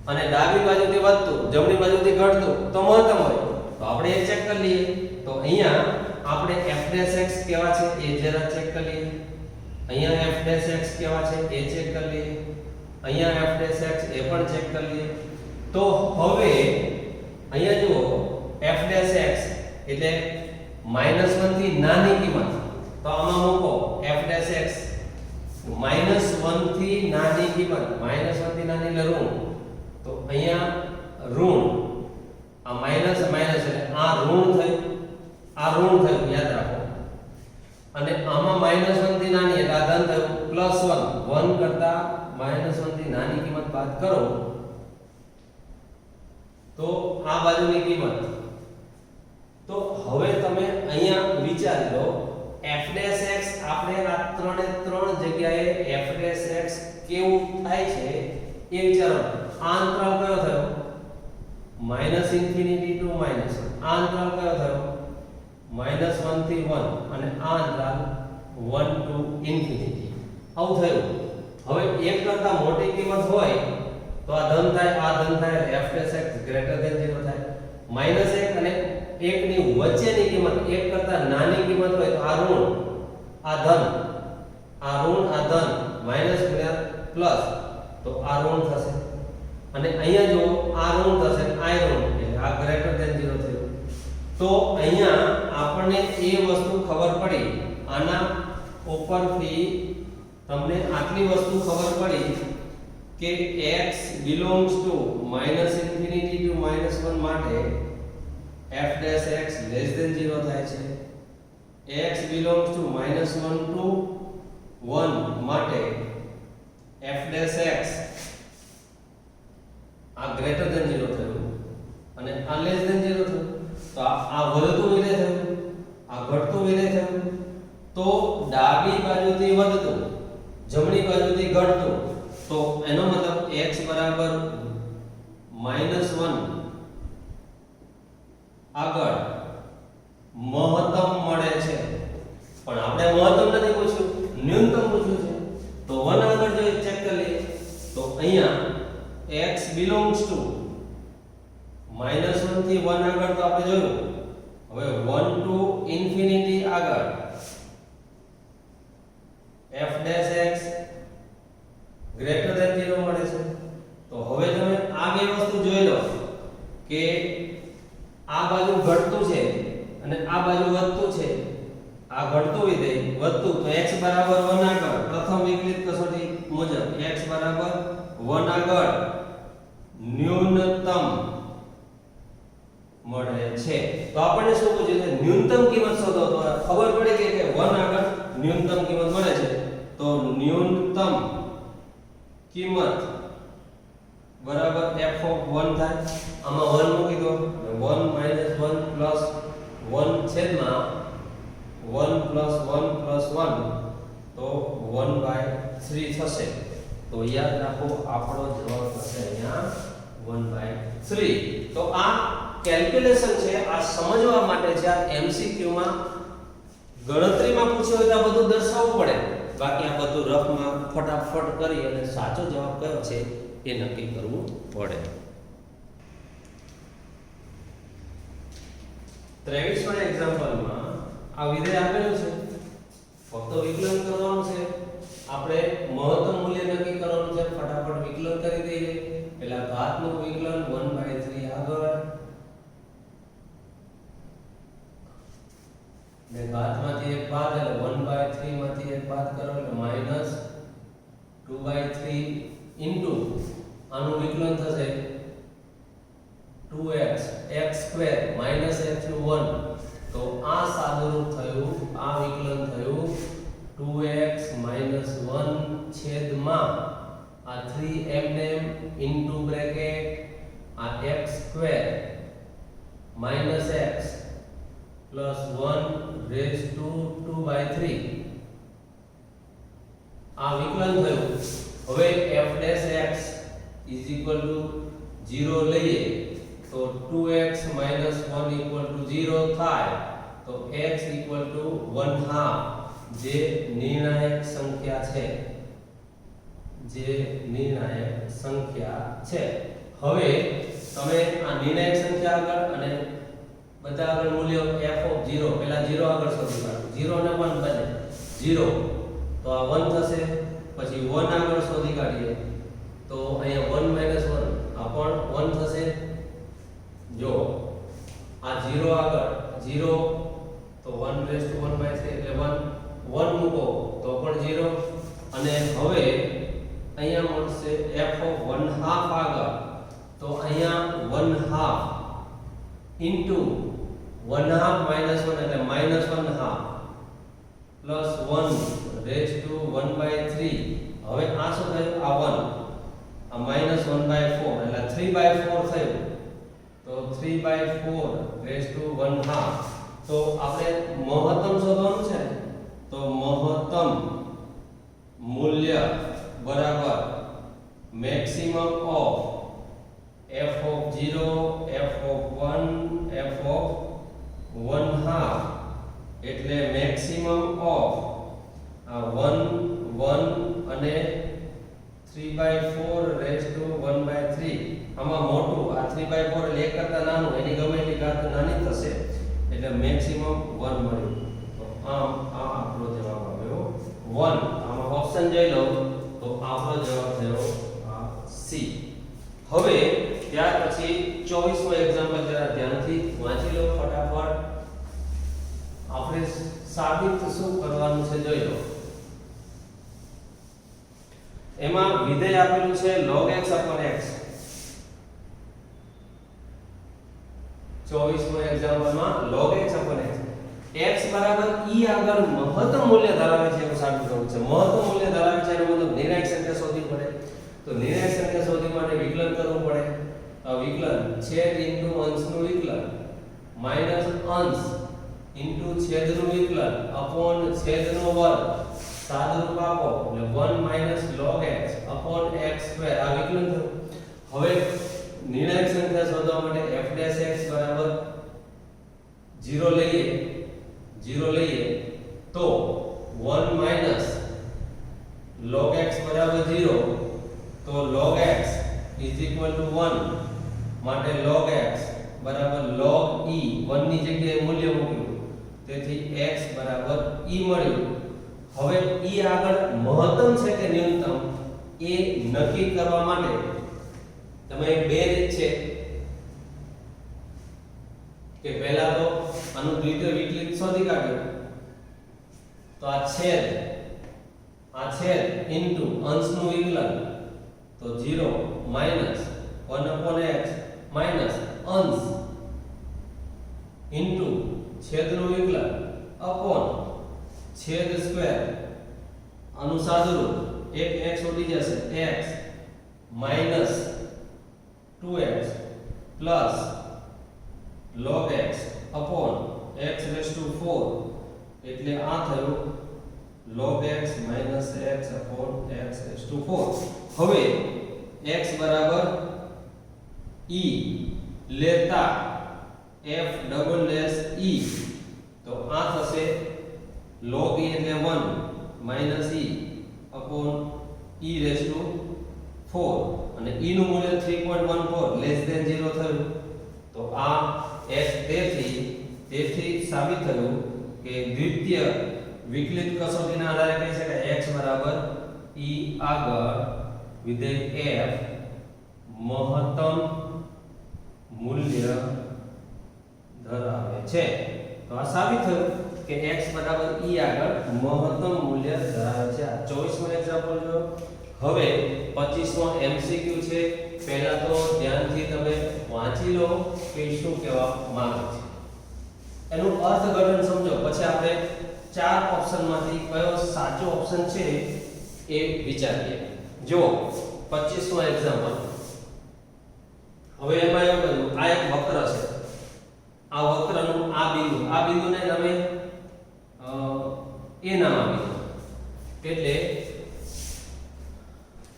અને ડાબી બાજુથી વધતું જમણી બાજુથી ઘટતું તો મહત્તમ હોય. તો આપણે એ ચેક કરી લઈએ. તો અહીંયા આપણે f' કેવા છે એ જરા ચેક કરી લઈએ. અહીંયા f' કેવા છે એ ચેક કરી લઈએ. અહીંયા f' એ પણ ચેક કરી લઈએ. તો હવે અહીંયા જુઓ f' એટલે -1 થી નાની કિંમત. તો આમાં મૂકો f' -1 થી નાની કિંમત. -1 થી નાની એટલે ઋણ. તો અહીંયા ઋણ આ માઈનસ એટલે આ ઋણ થયું, આ ઋણ થયું યાદ રાખો. અને આમાં -1 થી નાની એટલે આ ધન થયું +1. 1 કરતા -1 થી નાની કિંમત બાદ કરો તો આ બાજુની કિંમત. તો હવે તમે અહીંયા વિચારી લો f' આપણે આ ત્રણે ત્રણ જગ્યાએ f' કેવું થાય છે એ વિચારો. આ અંતરાલ કયો થયો? -∞ to -1. આ અંતરાલ કયો થયો? -1 થી 1 અને આ અંતરાલ 1 to ∞. આવું થયું. હવે એક કરતા મોટી કિંમત હોય તો આ ધન થાય, આ ધન થાય એટલે f' ગ્રેટર ધેન 0 થાય. -1 અને 1 ની વચ્ચેની કિંમત એક કરતા નાની કિંમત હોય તો આ ઋણ, આ ધન, આ ઋણ, આ ધન, માઈનસ ગુણ્યા પ્લસ તો આ ઋણ થશે. અને અહીંયા જો આ ઋણ થશે, આ ઋણ એટલે આ ગ્રેટર ધેન 0 થયું. તો અહીંયા આપણને એ વસ્તુ ખબર પડી. આના ઉપરથી તમને આટલી વસ્તુ ખબર પડી કે x belongs to -∞ to -1 માટે f' less than 0 થાય છે. x belongs to -1 to 1 માટે f' આ ગ્રેટર ધેન 0 થયું અને આ લેસ ધેન 0 થયું. તો આ વધતું વિધેય થયું, આ ઘટતું વિધેય થયું. તો ડાબી બાજુથી વધતું, જમણી બાજુથી ઘટતું. તો એનો મતલબ x બરાબર -1 આગળ મહત્તમ મળે છે. પણ આપણે મહત્તમ નથી પૂછ્યું, ન્યૂનતમ પૂછ્યું છે. તો 1 આગળ જો ચેક કરી લઈએ તો અહીંયા x belongs to -1 થી 1 આગળ તો આપણે જોયું. હવે 1 to ∞ આગળ f' ગ્રેટર ધેન 0 મળે છે. તો હવે તમે આ બે વસ્તુ જોઈ લો કે આ બાજુ ઘટતું છે અને આ બાજુ વધતું છે. આ ઘટતું વિધેય વધતું તો x બરાબર 1 આગળ પ્રથમ વિકલિત કસોટી મુજબ x બરાબર 1 આગળ ન્યૂનતમ મળે છે. તો આપણને શું પૂછ્યું છે? ન્યૂનતમ કિંમત શોધો. તો ખબર પડી કે 1 આગળ ન્યૂનતમ કિંમત મળે છે. તો ન્યૂનતમ કિંમત બરાબર f(1) થાય. આમાં 1 મૂકી દો. 1 - 1 પ્લસ 1 છેદમાં 1 પ્લસ 1 પ્લસ 1 તો 1/3 થશે. તો યાદ રાખો આપણો જવાબ થશે અહીંયા 1/3. તો આ કેલ્ક્યુલેશન છે, આ સમજવા માટે છે. આ MCQ માં ગણતરીમાં પૂછ્યું હોય તો આ બધું દર્શાવવું પડે. બાકી આ બધું રફમાં ફટાફટ કરી અને સાચો જવાબ કયો છે એ નક્કી કરવું પડે. 23માં એક્ઝામ્પલમાં આ વિધેય આપેલું છે, ફક્ત વિકલન કરવાનું છે. આપણે મહત્તમ મૂલ્ય નક્કી કરવાનું છે. ફટાફટ વિકલન કરી દઈએ. પહેલા ઘાતનું વિકલન 1/3 આગળ ને ઘાતમાંથી એક બાદ એટલે 1/3 માંથી એક બાદ કરો એટલે -2/3 ઇન્ટુ આનું વિકલન થશે 2x x² -x1. તો આ સાદુરૂપ થયું, આ વિકલન થયું 2x - 1 છેદમાં આ 3mm ઇન્ટુ બ્રેકેટ આ x square minus x plus 1 raise to 2/3 આ વિકલન થયું. હવે f dash x is equal to 0 લઈએ તો 2x 1 0 થાય તો x 1/2 જે નિર્ણાયક સંખ્યા છે. હવે તમે આ નિર્ણાયક સંખ્યા આગળ અને બધા આગળ મૂલ્યો f પહેલા 0 આગળ શોધી કાઢો. 0 ને 1 બને 0 તો આ 1 થશે. પછી 1 આગળ શોધી કાઢીએ તો અહીંયા 1 1 આ પણ 1 થશે. જો આ 0 આગળ 0 તો 1/3 એટલે 1 મૂકો તો પણ 0 અને હવે અહીંયા મળશે f1/2 આગળ તો અહીંયા 1/2 ઇન્ટુ 1/2 -1 એટલે -1/2 પ્લસ 1 રેઝ ટુ 1/3. હવે આ શું થયું? આ 1 આ -1/4 એટલે 3/4 થયું તો 3/4 રેઝ ટુ 1/2. તો આપણે મહત્તમ શોધવાનું છે તો મહત્તમ મૂલ્ય બરાબર maximum of f(0), f(1), f(1/2) એટલે મેક્સિમમ ઓફ આ 1 1 અને 3/4 રેઝ ટુ 1/3. આમાં મોટું આ 3/4 એટલે 1 કરતા નાનું એની ગમે એટલી ઘાત નાની થશે એટલે મેક્સિમમ 1 મળ્યું. તો આમ આ આપણો જવાબ આવ્યો 1. આમાં ઓપ્શન જોઈ લો તો આપણો જવાબ થયો આ સી. હવે ત્યાર પછી 24મો એક્ઝામ્પલ જરા ધ્યાનથી વાંચી લો ફટાફટ. આપણે સાબિત શું કરવાનું છે જોઈ લો. એમાં વિધેય આપેલું છે log x upon x. 24મો એક્ઝામ્પલમાં log x upon x x બરાબર e આગળ મહત્તમ મૂલ્ય ધરાવે છે એવું સાબિત કરવું છે. મહત્તમ મૂલ્ય ધરાવે છે એનો મતલબ નિર્ણાયક સંખ્યા શોધવી પડે. તો નિર્ણાયક સંખ્યા શોધવા માટે વિકલન કરવું પડે. આ વિકલન છેદ ઇન્ટુ અંશનું વિકલન માઈનસ અંશ ઇન્ટુ છેદનું વિકલન અપોન છેદનો વર્ગ સાદુરૂપ આપો એટલે 1 log x upon x square આ વિકલન થયું. હવે નિર્ણાયક સંખ્યા શોધવા માટે f dash x બરાબર 0 લઈએ તો 1 log x બરાબર 0 તો log x is equal to 1 માટે log x બરાબર log e 1 ની જગ્યાએ મૂલ્ય મૂક્યું તેથી x બરાબર e મળ્યું. હવે e આગળ મહત્તમ છે કે ન્યૂનતમ એ નક્કી કરવા માટે તમે બે રીત છે કે પહેલા તો આનું દ્વિતીય વિકલિત શોધી કાઢ્યો તો આ છેદ ઇન્ટુ અંશનું વિકલન તો 0 માઈનસ 1/x માઈનસ અંશ ઇન્ટુ છેદનું વિકલન અપોન છેદ સ્ક્વેર આનું સાદુરૂપ એક x ઉડી જશે x minus 2x plus log x upon x raised to 4 એટલે આ થયું log x minus x upon x raised to 4. હવે x બરાબર e લેતા f ડબલ ડેશ e તો આ થશે log e એટલે 1 minus e upon e raised to 4 અને e નું મૂલ્ય 3.14 less than 0 થયું. તો આ x તેથી સાબિત થયું કે દ્વિતીય વિકલિત કસોટીના આધારે કહી શકાય x બરાબર e આગળ વિધેય f મહત્તમ મૂલ્ય ધરાવે છે. તો આ સાબિત થયું કે x બરાબર e આગળ મહત્તમ મૂલ્ય ધરાવે છે. આ 24મો એક્ઝામ્પલ જો. હવે 25મો MCQ છે. પહેલા તો ધ્યાનથી તમે વાંચી લો કે શું કહેવા માંગે છે. એનું અર્થઘટન સમજો પછી આપણે ચાર ઓપ્શનમાંથી કયો સાચો ઓપ્શન છે એ વિચારીએ. જો 25મો એક્ઝામ્પલ. હવે એમાં એવું કર્યું, આ એક વક્ર છે. આ વક્રનું આ બિંદુને તમે એ નામ આપી દો. એટલે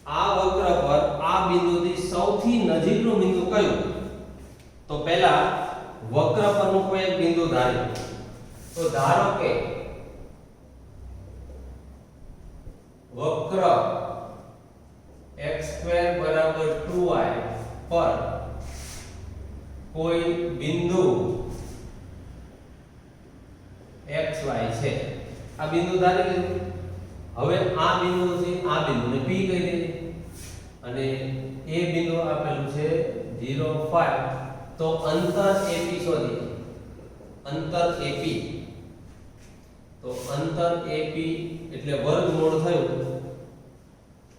આ વક્ર પર આ બિંદુથી સૌથી નજીકનું બિંદુ કયું? તો પહેલા વક્ર પરનું કોઈ એક બિંદુ ધાર્યું. તો ધારો કે વક્ર x² = 2y પર કોઈ બિંદુ xy છે. આ બિંદુ ધારી લીધું. હવે આ બિંદુથી આ બિંદુને p કહી દઈએ અને એ બિંદુ આપેલું છે 0 5. તો અંતર AP શોધીએ. અંતર AP. તો અંતર AP એટલે વર્ગમૂળ થયું.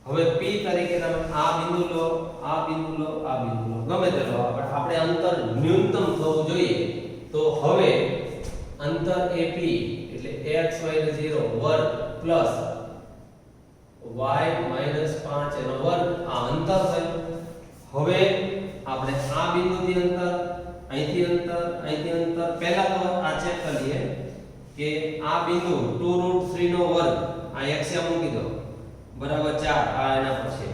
હવે p તરીકે તમે આ બિંદુ લો, આ બિંદુ લો, આ બિંદુ લો, ગમે તે લો. આપણે અંતર ન્યૂનતમ થવું જોઈએ. તો હવે અંતર AP એટલે xy નો 0 વર્ગ પ્લસ y - 5 એનો વર્ગ, આ અંતર થયું. હવે આપણે આ બિંદુથી અંતર, અહીંથી અંતર, અહીંથી અંતર, પહેલા તો આ ચેક કરીએ કે આ બિંદુ 2√3 નો વર્ગ, આ x એ મૂકી દો, બરાબર 4. આ એના પર છે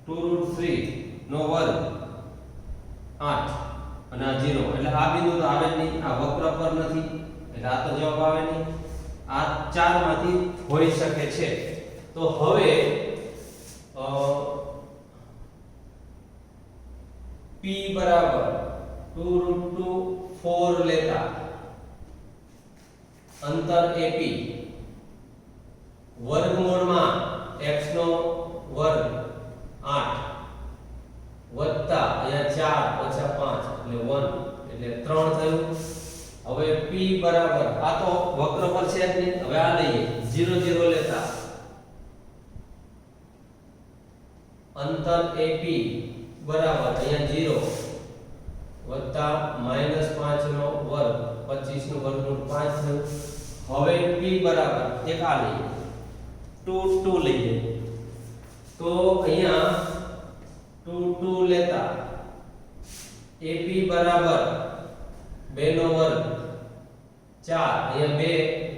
2√3 નો વર્ગ 8 અને આ 0. એટલે આ બિંદુ તો આવે જ નહીં, આ વક્ર પર નથી, એટલે આ તો જવાબ આવે નહીં. આ 4 માંથી હોઈ શકે છે. તો હવે p બરાબર 2√2 4 લેતા અંતર AP વર્ગમૂળમાં x નો વર્ગ 8 વત્તા અહીંયા 4 - 5 એટલે 1 એટલે 3 થયું. હવે p બરાબર, આ તો વક્ર પર છે જ નહીં. હવે આ લઈએ 0 0 લેતા અંતર AP બરાબર અહીંયા 0 વત્તા -5 નો વર્ગ 25 નું વર્ગમૂળ 5 થયું. હવે p બરાબર એક આ લઈએ 2 2 લઈએ. તો અહીંયા 2 2 લેતા AP બરાબર 2 નો વર્ગ 4, અહીંયા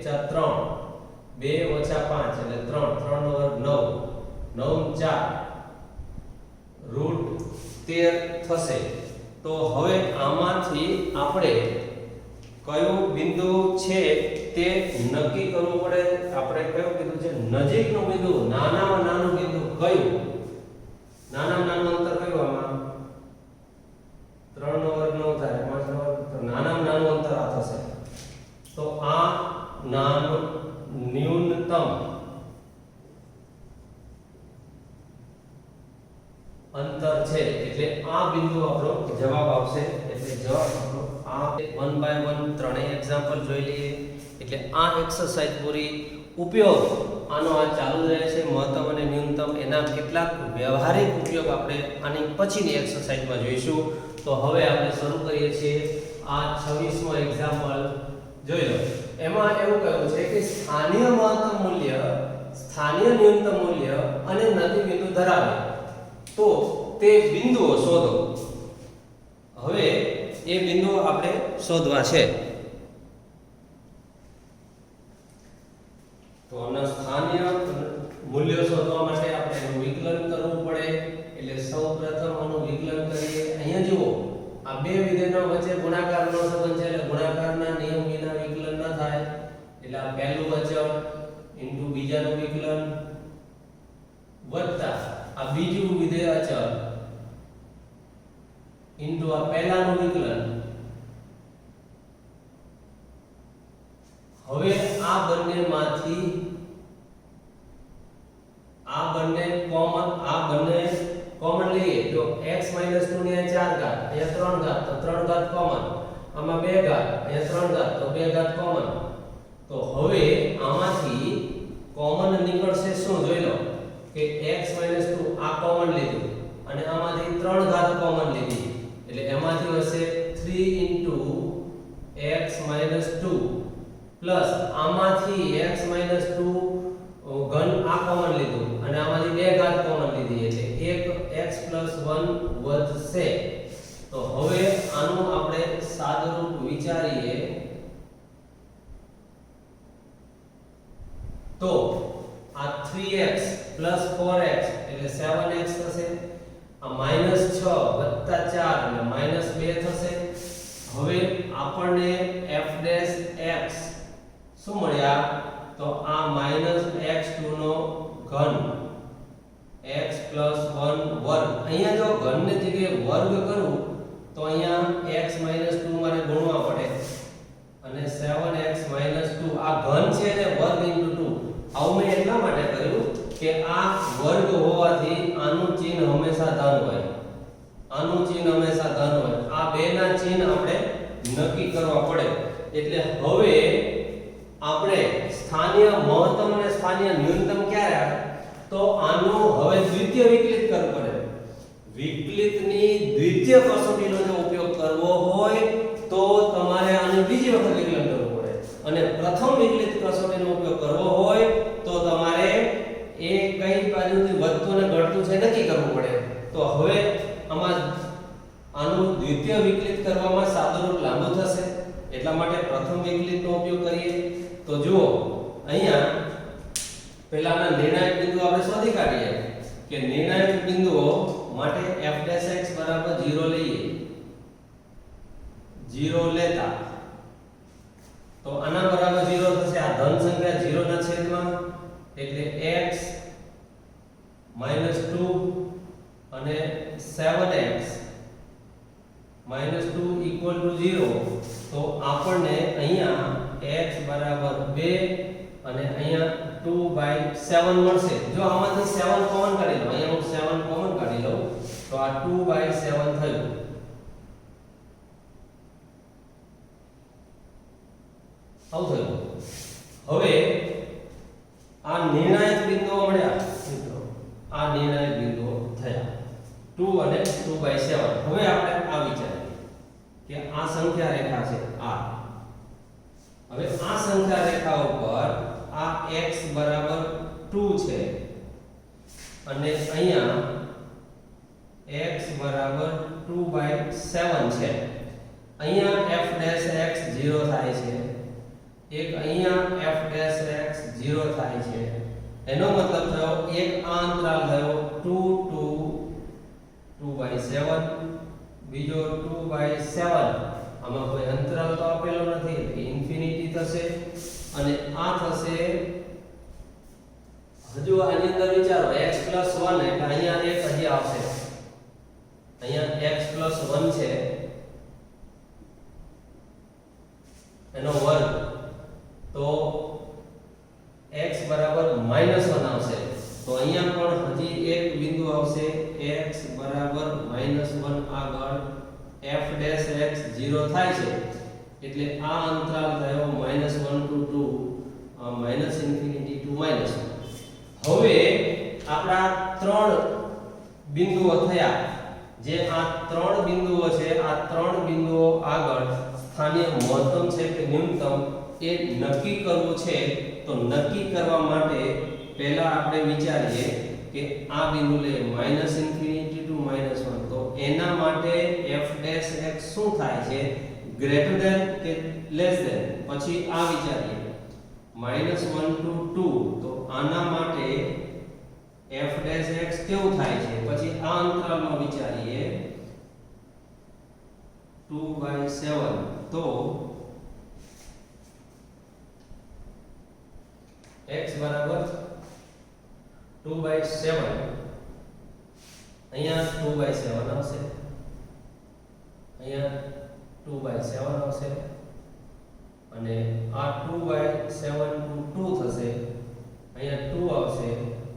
2 - 3 2 - 5 એટલે 3 3 નો વર્ગ 9 9 4 √13 થશે. તો હવે આમાંથી આપણે કયું બિંદુ છે તે નક્કી કરવું પડે. આપણે કયું કીધું છે? નજીકનું બિંદુ, નાનામાં નાનું બિંદુ કયું? નાનામાં નાનું અંતર કયું? આમાં 3 નો વર્ગ 9 થાય, 5 નો વર્ગ, તો નાનામાં નાનું અંતર આ થશે. તો આ નાનું ન્યૂનતમ અંતર છે. એટલે આ બિંદુ આપણો જવાબ આવશે. એટલે જવાબ આપણો આ 1 બાય 1 ત્રણેય એક્ઝામ્પલ જોઈ લઈએ. એટલે આ એક્સરસાઇઝ પૂરી. ઉપયોગ આનો આ ચાલુ રહે છે. મહત્તમ અને ન્યૂનતમ એના કેટલાક વ્યવહારિક ઉપયોગ આપણે આની પછીની એક્સરસાઇઝમાં જોઈશું. તો હવે આપણે શરૂ કરીએ છીએ. આ 26મો એક્ઝામ્પલ જોઈ લો. એમાં એવું કહ્યું છે કે સ્થાનિય મહત્તમ મૂલ્ય, સ્થાનિય ન્યૂનતમ મૂલ્ય અને નદી બિંદુ ધરાવે તો તે બિંદુઓ શોધો. હવે એ બિંદુઓ આપણે શોધવા છે. તો આના સ્થાનિય મૂલ્યો શોધવા માટે આપણે એનું વિકલન કરવું પડે. એટલે સૌપ્રથમ આનું વિકલન કરીએ. અહીંયા જુઓ, આ બે વિધેયનો વચ્ચે ગુણાકારનો સંબંધ છે. એટલે ગુણાકારના નિયમ વિના વિકલન ન થાય. એટલે આ પહેલું અચળ ઇન્ટુ બીજાનું વિકલન વત્તા આ બીજું વિધેય અચળ ઇન્ટુ આ પહેલાનું વિકલન. હવે આ બંનેમાંથી આ બંને કોમન લઈએ. તો x - 2 ની 4 ઘાત, અહીંયા 3 ઘાત, તો 3 ઘાત કોમન. આમાં 2 ઘાત, અહીંયા 3 ઘાત, તો 2 ઘાત કોમન. તો હવે આમાંથી કોમન નીકળશે શું? જોઈ લો કે x - 2 આ કોમન લીધું અને આમાંથી 3 ઘાત કોમન લીધી. એટલે એમાંથી હશે 3 * x - 2 પ્લસ આમાંથી x - 2 ઘન આ કોમન લીધું અને 1 વધશે. તો હવે આનું આપણે સાદુરૂપ વિચારીએ તો આ 3x 4x એટલે 7x થશે. આ -6 + 4 એટલે -2 થશે. હવે આપણને f' શું મળ્યા? તો આ -x2 નો ઘન x + 1 વર્ગ. અહીંયા જો ઘનની જગ્યાએ વર્ગ કરું તો અહીંયા x - 2 મારે ગુણવા પડે અને 7x - 2 આ ઘન છે ને વર્ગ * 2. આવું મેં એટલા માટે કર્યું કે આ વર્ગ હોવાથી આનું ચિહ્ન હંમેશા ધન હોય. આનું ચિહ્ન હંમેશા ધન હોય. આ બેના ચિહ્ન આપણે નક્કી કરવા પડે. એટલે હવે આપણે સ્થાનીય મહત્તમ અને સ્થાનીય ન્યૂનતમ ક્યારે આવે? તો આનું હવે દ્વિતીય વિકલિત કરવું પડે. વિકલિતની દ્વિતીય કસોટીનો જો ઉપયોગ કરવો હોય તો તમારે આને બીજી વખત વિકલન કરવું પડે. અને પ્રથમ વિકલિત કસોટીનો ઉપયોગ કરવો હોય તો તમારે એ કઈ બાજુથી વધતું અને ઘટતું છે નક્કી કરવું પડે. તો હવે આમાં આનું દ્વિતીય વિકલિત કરવામાં સાદુરૂપ લાંબુ થશે. એટલા માટે પ્રથમ વિકલિતનો ઉપયોગ કરીએ. તો જુઓ અહીંયા પહેલાના નિર્ણાયક બિંદુ આપણે શોધી કાઢીએ કે નિર્ણાયક બિંદુઓ માટે f' 0 લઈએ. 0 લેતા તો આના બરાબર 0 થશે. આ ધન સંખ્યા 0 ના છેદમાં એટલે x - 2 અને 7x - 2 = 0. તો આપણને અહીંયા x = 2 અને અહીંયા 2/7 મળશે. જો આમાંથી 7 કોમન કાઢી લો, અહીંયા હું 7 કોમન કાઢી લઉં તો આ 2/7 થયું. આવું થયું. હવે આ નિર્ણાયક બિંદુઓ મળ્યા મિત્રો. આ નિર્ણાયક બિંદુઓ થયા 2 અને 2/7. હવે આપણે આ વિચારીએ કે આ સંખ્યા રેખા છે આ. હવે આ સંખ્યા રેખા ઉપર આ x = 2 છે અને અહીંયા x = 2/7 છે. અહીંયા f' 0 થાય છે. એક અહીંયા f' 0 થાય છે. એનો મતલબ થયો એક આ અંતરાલ થયો 2 to 2/7, બીજો 2/7. આમાં કોઈ અંતરાલ તો આપેલો નથી એટલે ઇન્ફિનિટી થશે. અને આ થશે, હજુ આની અંદર વિચારો x + 1 એટલે અહીંયા એક હજી આવશે. અહીંયા x + 1 છે એનો વર્ગ, તો x = -1 આવશે. તો અહીંયા પણ હજી એક બિંદુ આવશે x = -1 આગળ f' 0 થાય છે એટલે આ અંતરાલ થયો -1 to 2, −∞ to -1. હવે આપણા ત્રણ બિંદુઓ થયા. જે આ ત્રણ બિંદુઓ છે, આ ત્રણ બિંદુઓ આગળ સ્થાનીય મહત્તમ છે કે ન્યૂનતમ એ નક્કી કરવું છે. તો નક્કી કરવા માટે પહેલા આપણે વિચારીએ કે આ બિંદુ લે -∞ to -1. તો એના માટે f' શું થાય છે? ગ્રેટર ધેન કે લેસ ધેન? પછી આ વિચારીએ -1 to 2. તો આના માટે f' કેવું થાય છે? પછી આ અંતરાલમાં વિચારીએ 2/7. તો x = 2/7. અહીંયા 2/7 આવશે, અહીંયા 2/7 આવશે અને આ 2/7 to 2 થશે. અહીંયા 2 આવશે,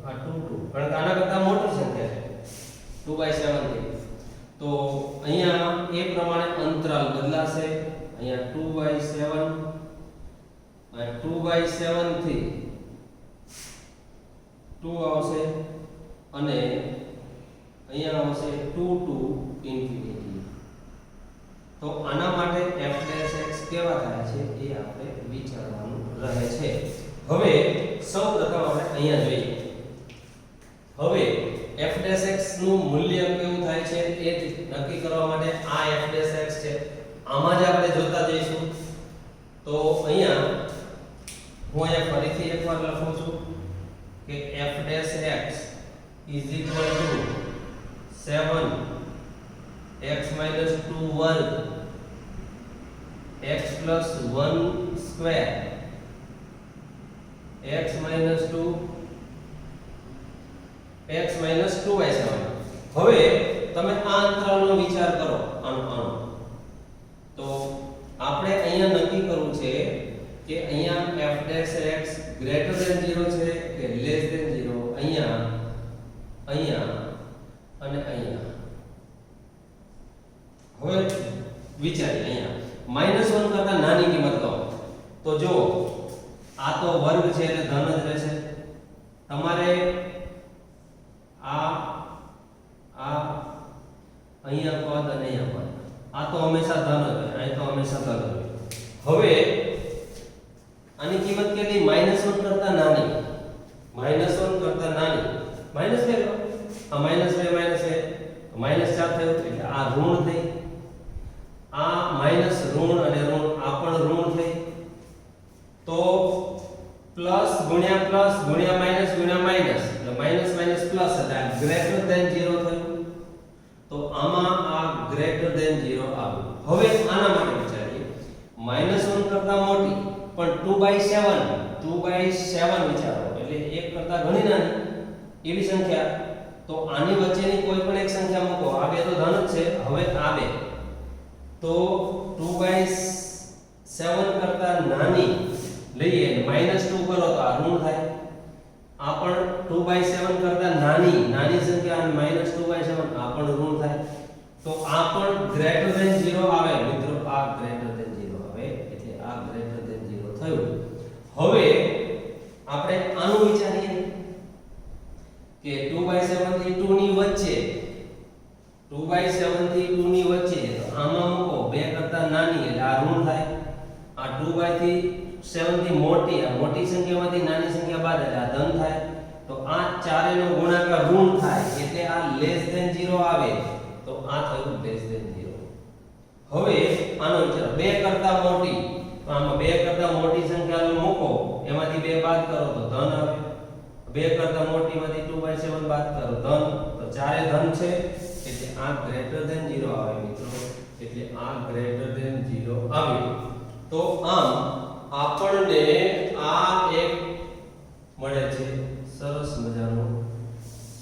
આ 2 કારણ કે આના કરતા મોટી સંખ્યા છે 2/7 થી. તો અહીંયા એ પ્રમાણે અંતરાલ બદલાશે. અહીંયા 2/7 અને 2/7 થી 2 આવશે અને અહીંયા આવશે 2 to ∞. તો આના માટે f' કેવા થાય છે એ આપણે વિચારવાનું રહે છે. હવે સૌપ્રથમ આપણે અહીંયા જોઈએ. હવે f' નું મૂલ્ય કેવું થાય છે એ નક્કી કરવા માટે આ f' છે, આમાં જ આપણે જોતા જઈશું. તો અહીંયા હું અહીંયા ફરીથી એકવાર લખું છું કે f' is equal to 7x minus 2 વર્ગ x plus 1 square x minus 2 y7. હવે તમે આ અંતરાલનો વિચાર કરો આનો. તો આપણે અહીંયા નક્કી કરવું છે કે અહીંયા f' greater than 0 છે કે less than 0. અહીંયા અને અહીંયા. હવે વિચારીએ અહીંયા -1 કરતા નાની કિંમત લો. તો જો આ તો વર્ગ છે એટલે ધન જ રહેશે. તમારે આ અહીંયા પદ અને અહીંયા પદ, આ તો હંમેશા ધન જ હોય, અહીં તો હંમેશા ધન જ હોય. હવે આની કિંમત કેટલી? -1 કરતા નાની. -1 કરતા નાની. માઈનસ લઈ લો. આ -2 -4 થયું એટલે આ ઋણ થઈ. આ માઈનસ ઋણ અને ઋણ, આ પણ ઋણ થઈ. તો પ્લસ ગુણ્યા પ્લસ ગુણ્યા માઈનસ ગુણ્યા માઈનસ એટલે માઈનસ માઈનસ પ્લસ એટલે આ ગ્રેટર ધેન 0 થયું. તો આમાં આ ગ્રેટર ધેન 0 આવ્યું. હવે આના માટે વિચારીએ. -1 કરતા મોટી પણ 2/7 વિચારો એટલે 1 કરતા ઘણી નાની એવી સંખ્યા. તો આની વચ્ચેની કોઈ પણ એક સંખ્યા મૂકો. આ બે તો ધન જ છે. હવે આ બે તો 2/7 કરતા નાની લઈએ અને -2 કરો તો આ ઋણ થાય. આ પણ 2/7 કરતા નાની સંખ્યા અને -2/7 આ પણ ઋણ થાય. તો આ પણ ગ્રેટર ધેન 0 આવે મિત્રો. આ ગ્રેટર ધેન 0 આવે એટલે આ ગ્રેટર ધેન 0 થયું. હવે આપણે આનું વિચારીએ કે 2/7 થી 2 ની વચ્ચે 2/7 થી 2 ની વચ્ચે તો આમાં મૂકો 2 કરતા નાની એટલે આ ઋણ થાય. આ 2/7 થી મોટી, આ મોટી સંખ્યામાંથી નાની સંખ્યા બાદ એટલે આ ધન થાય. તો આ ચારેયનો ગુણાકાર ઋણ થાય એટલે આ લેસ ધેન 0 આવે. તો આ થયું લેસ ધેન 0. હવે આનો વિચાર 2 કરતા મોટી, તો આમાં 2 કરતા મોટી સંખ્યા મૂકો, એમાંથી 2 બાદ કરો તો ધન આવે. 2 કરતા મોટીમાંથી 2/7 બાદ કરો ધન. તો ચારે ધન છે એટલે આ ગ્રેટર ધેન 0 આવે મિત્રો. એટલે આ ગ્રેટર ધેન 0 આવે. તો આમ આપણને આ એક મળે છે સરસ મજાનું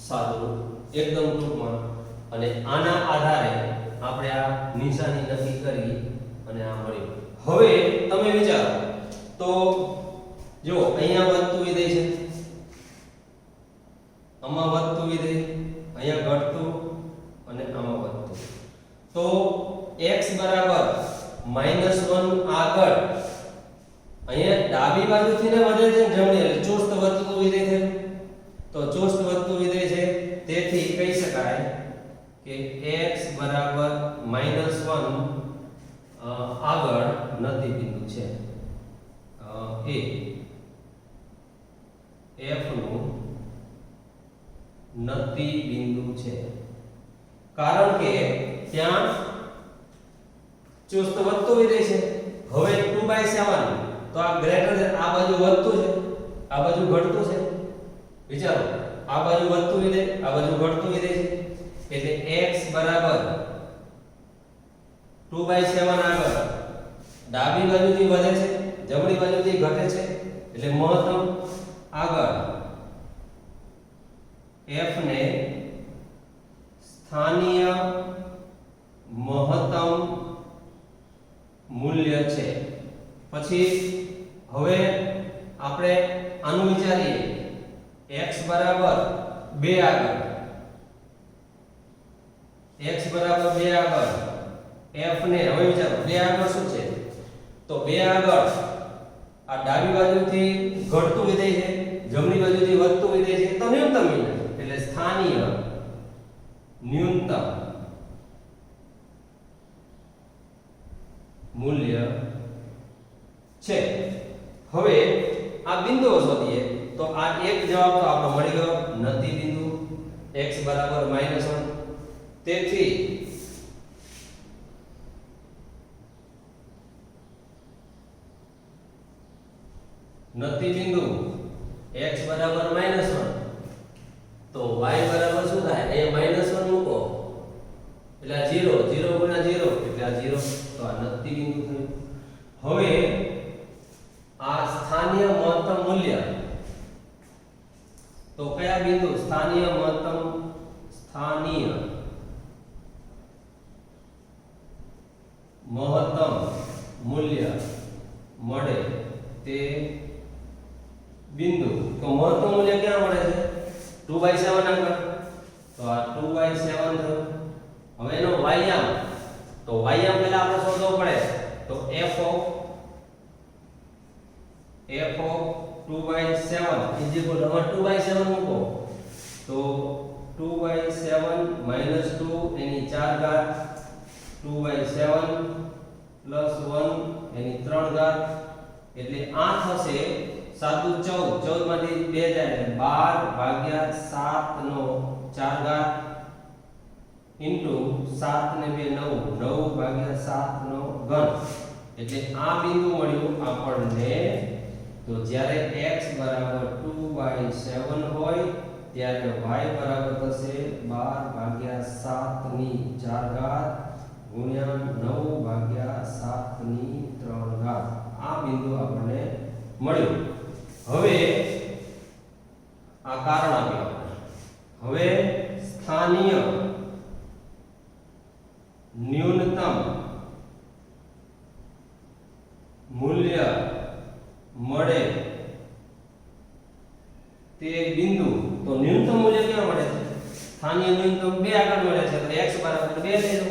સાદું એકદમ ટૂંકમાં. અને આના આધારે આપણે આ નિશાની નક્કી કરી અને આ મળ્યું. હવે તમે વિચારો તો જો અહીંયા વધતું વિધેય છે, આમાં વધતું વિધેય, અહીંયા ઘટતું અને આમાં વધતું. તો x બરાબર -1 આગળ અહીંયા ડાબી બાજુથી ને વધે છે જમણી એટલે ચુસ્ત વધતું વિધેય થયું. તો ચુસ્ત વધતું વિધેય છે તેથી કહી શકાય કે x બરાબર -1 આગળ નતી બિંદુ છે. f નું નતી બિંદુ છે કારણ કે ત્યાં ચુસ્ત વધતું વિધેય છે. હવે 2/7 તો આ ગ્રેટર આ બાજુ વધતું છે, આ બાજુ ઘટતું છે. વિચારો આ બાજુ વધતું વિધેય, આ બાજુ ઘટતું વિધેય છે એટલે x બરાબર 2/7 આગળ ડાબી બાજુથી વધે છે, જમણી બાજુથી ઘટે છે એટલે મહત્તમ આગળ f ને સ્થાનીય મહત્તમ મૂલ્ય છે. પછી હવે આપણે આનું વિચારીએ. x બરાબર 2 આગળ, x બરાબર 2 આગળ f ને હવે વિચારો 2 આગળ શું છે? તો 2 આગળ આ ડાબી બાજુથી ઘટતું વિધેય છે, જમણી બાજુથી વધતું વિધેય છે. તો ન્યૂનતમ વિધેય એટલે સ્થાનીય ન્યૂનતમ મૂલ્ય છે. હવે આ બિંદુઓ શોધીએ તો આ એક જવાબ તો આપણો મળી ગયો નતી બિંદુ. x બરાબર -1 તેથી નતિ બિંદુ x બરાબર -1 તો y બરાબર શું થાય એ -1 મૂકો એટલે આ 0 0 ગુણ્યા 0 એટલે આ 0 તો આ નતિ બિંદુ થયું હવે આ સ્થાનીય મહત્તમ મૂલ્ય તો કયા બિંદુ સ્થાનીય મહત્તમ મૂલ્ય મળે તે બિંદુ તો મહત્તમ મૂલ્ય ક્યાં મળે છે 2/7 અંક તો આ 2/7 થયું હવે એનો વાયામ તો વાયામ પહેલા આપણે શોધવો પડે તો f of 2/7 is equal to 2/7 મૂકો તો 2/7 - 2 એની 4 ઘાત 2/7 + 1 એની 3 ઘાત એટલે આ થશે 7 × 14 14 માંથી 2 જાય એટલે 12/7 નો 4 ઘાત ઇન્ટુ 7 ને 2 9 9/7 નો ઘન એટલે આ બિંદુ મળ્યું આપણને તો જ્યારે x બરાબર 2/7 હોય ત્યારે y બરાબર થશે 12/7 ની 4 ઘાત ગુણ્યા 9/7 ની 3 ઘાત આ બિંદુ આપણને મળ્યું હવે આ કારણ આપ્યું હવે સ્થાનીય ન્યૂનતમ મૂલ્ય મળે તે બિંદુ તો ન્યૂનતમ મૂલ્ય ક્યાં મળે છે સ્થાનીય ન્યૂનતમ 2 આગળ મળે છે તો x બરાબર 2 લઈ લો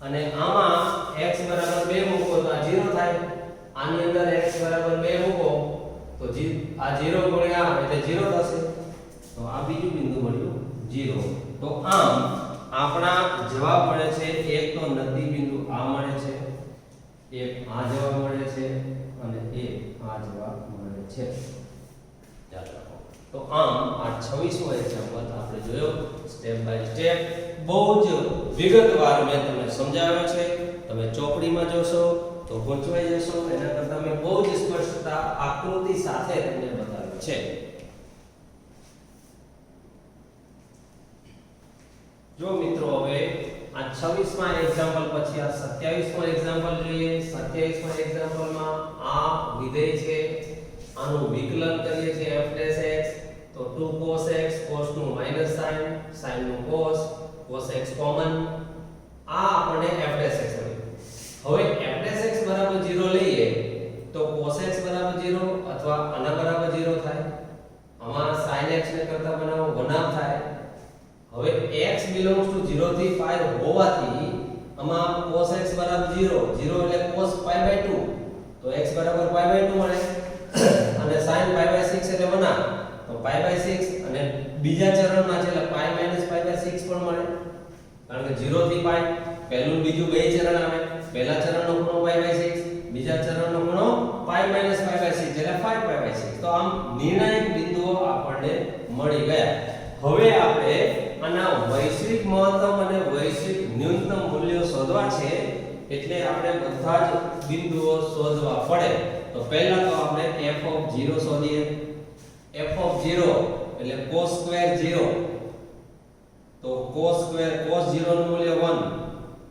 અને આમાં x બરાબર 2 મૂકો તો આ 0 થાય આની અંદર x બરાબર 2 મૂકો તો આ 0 ગુણ્યા એટલે 0 થશે તો આ બીજું બિંદુ મળ્યું 0 તો આમ આપણા જવાબ મળે છે એક તો નદી બિંદુ આ મળે છે એક આ જવાબ મળે છે અને એક આ જવાબ મળે છે યાદ રાખો તો આમ આ 26મો એક્ઝામ્પલ આપણે જોયો સ્ટેપ બાય સ્ટેપ બહુ જ વિગતવાર મેં તમને સમજાવ્યો છે તમે ચોપડીમાં જોશો તો ગૂંચવાઈ જશો એના કરતા મેં બહુ જ સ્પષ્ટતા આકૃતિ સાથે તમને બતાવ્યું છે જો મિત્રો હવે આ 26મા એક્ઝામ્પલ પછી આ 27મો એક્ઝામ્પલ જોઈએ 27મા એક્ઝામ્પલમાં આ વિધેય છે આનું વિકલન કરીએ છીએ f' તો 2 cos x cos નું માઈનસ sin sin નું cos cos x કોમન આ આપણને f' મળ્યું હવે f' બરાબર 0 લઈએ તો cos x બરાબર 0 અથવા આના બરાબર 0 થાય આમાં sin x ને કરતા બનાવો ગુણાકાર થાય હવે x belongs to 0 થી π હોવાથી આમાં cos x બરાબર 0 0 એટલે cos π/2 તો x બરાબર π/2 મળે અને sin π/6 એટલે બના તો π/6 અને બીજા ચરણમાં છે એટલે π - π/6 પણ મળે કારણ કે 0 થી π પહેલું બીજું બે ચરણ આવે પહેલા ચરણનો ખૂણો π/6 બીજા ચરણનો ખૂણો π - π/6 એટલે 5π/6 તો આમ નિર્ણાયક બિંદુઓ આપણને મળી ગયા હવે આપણે આના વૈશ્વિક મહત્તમ અને વૈશ્વિક ન્યૂનતમ મૂલ્યો શોધવા છે એટલે આપણે બધા જ બિંદુઓ શોધવા પડે તો પહેલા તો આપણે f(0) શોધીએ f(0) એટલે cos2 0 તો cos2 cos 0 નું મૂલ્ય 1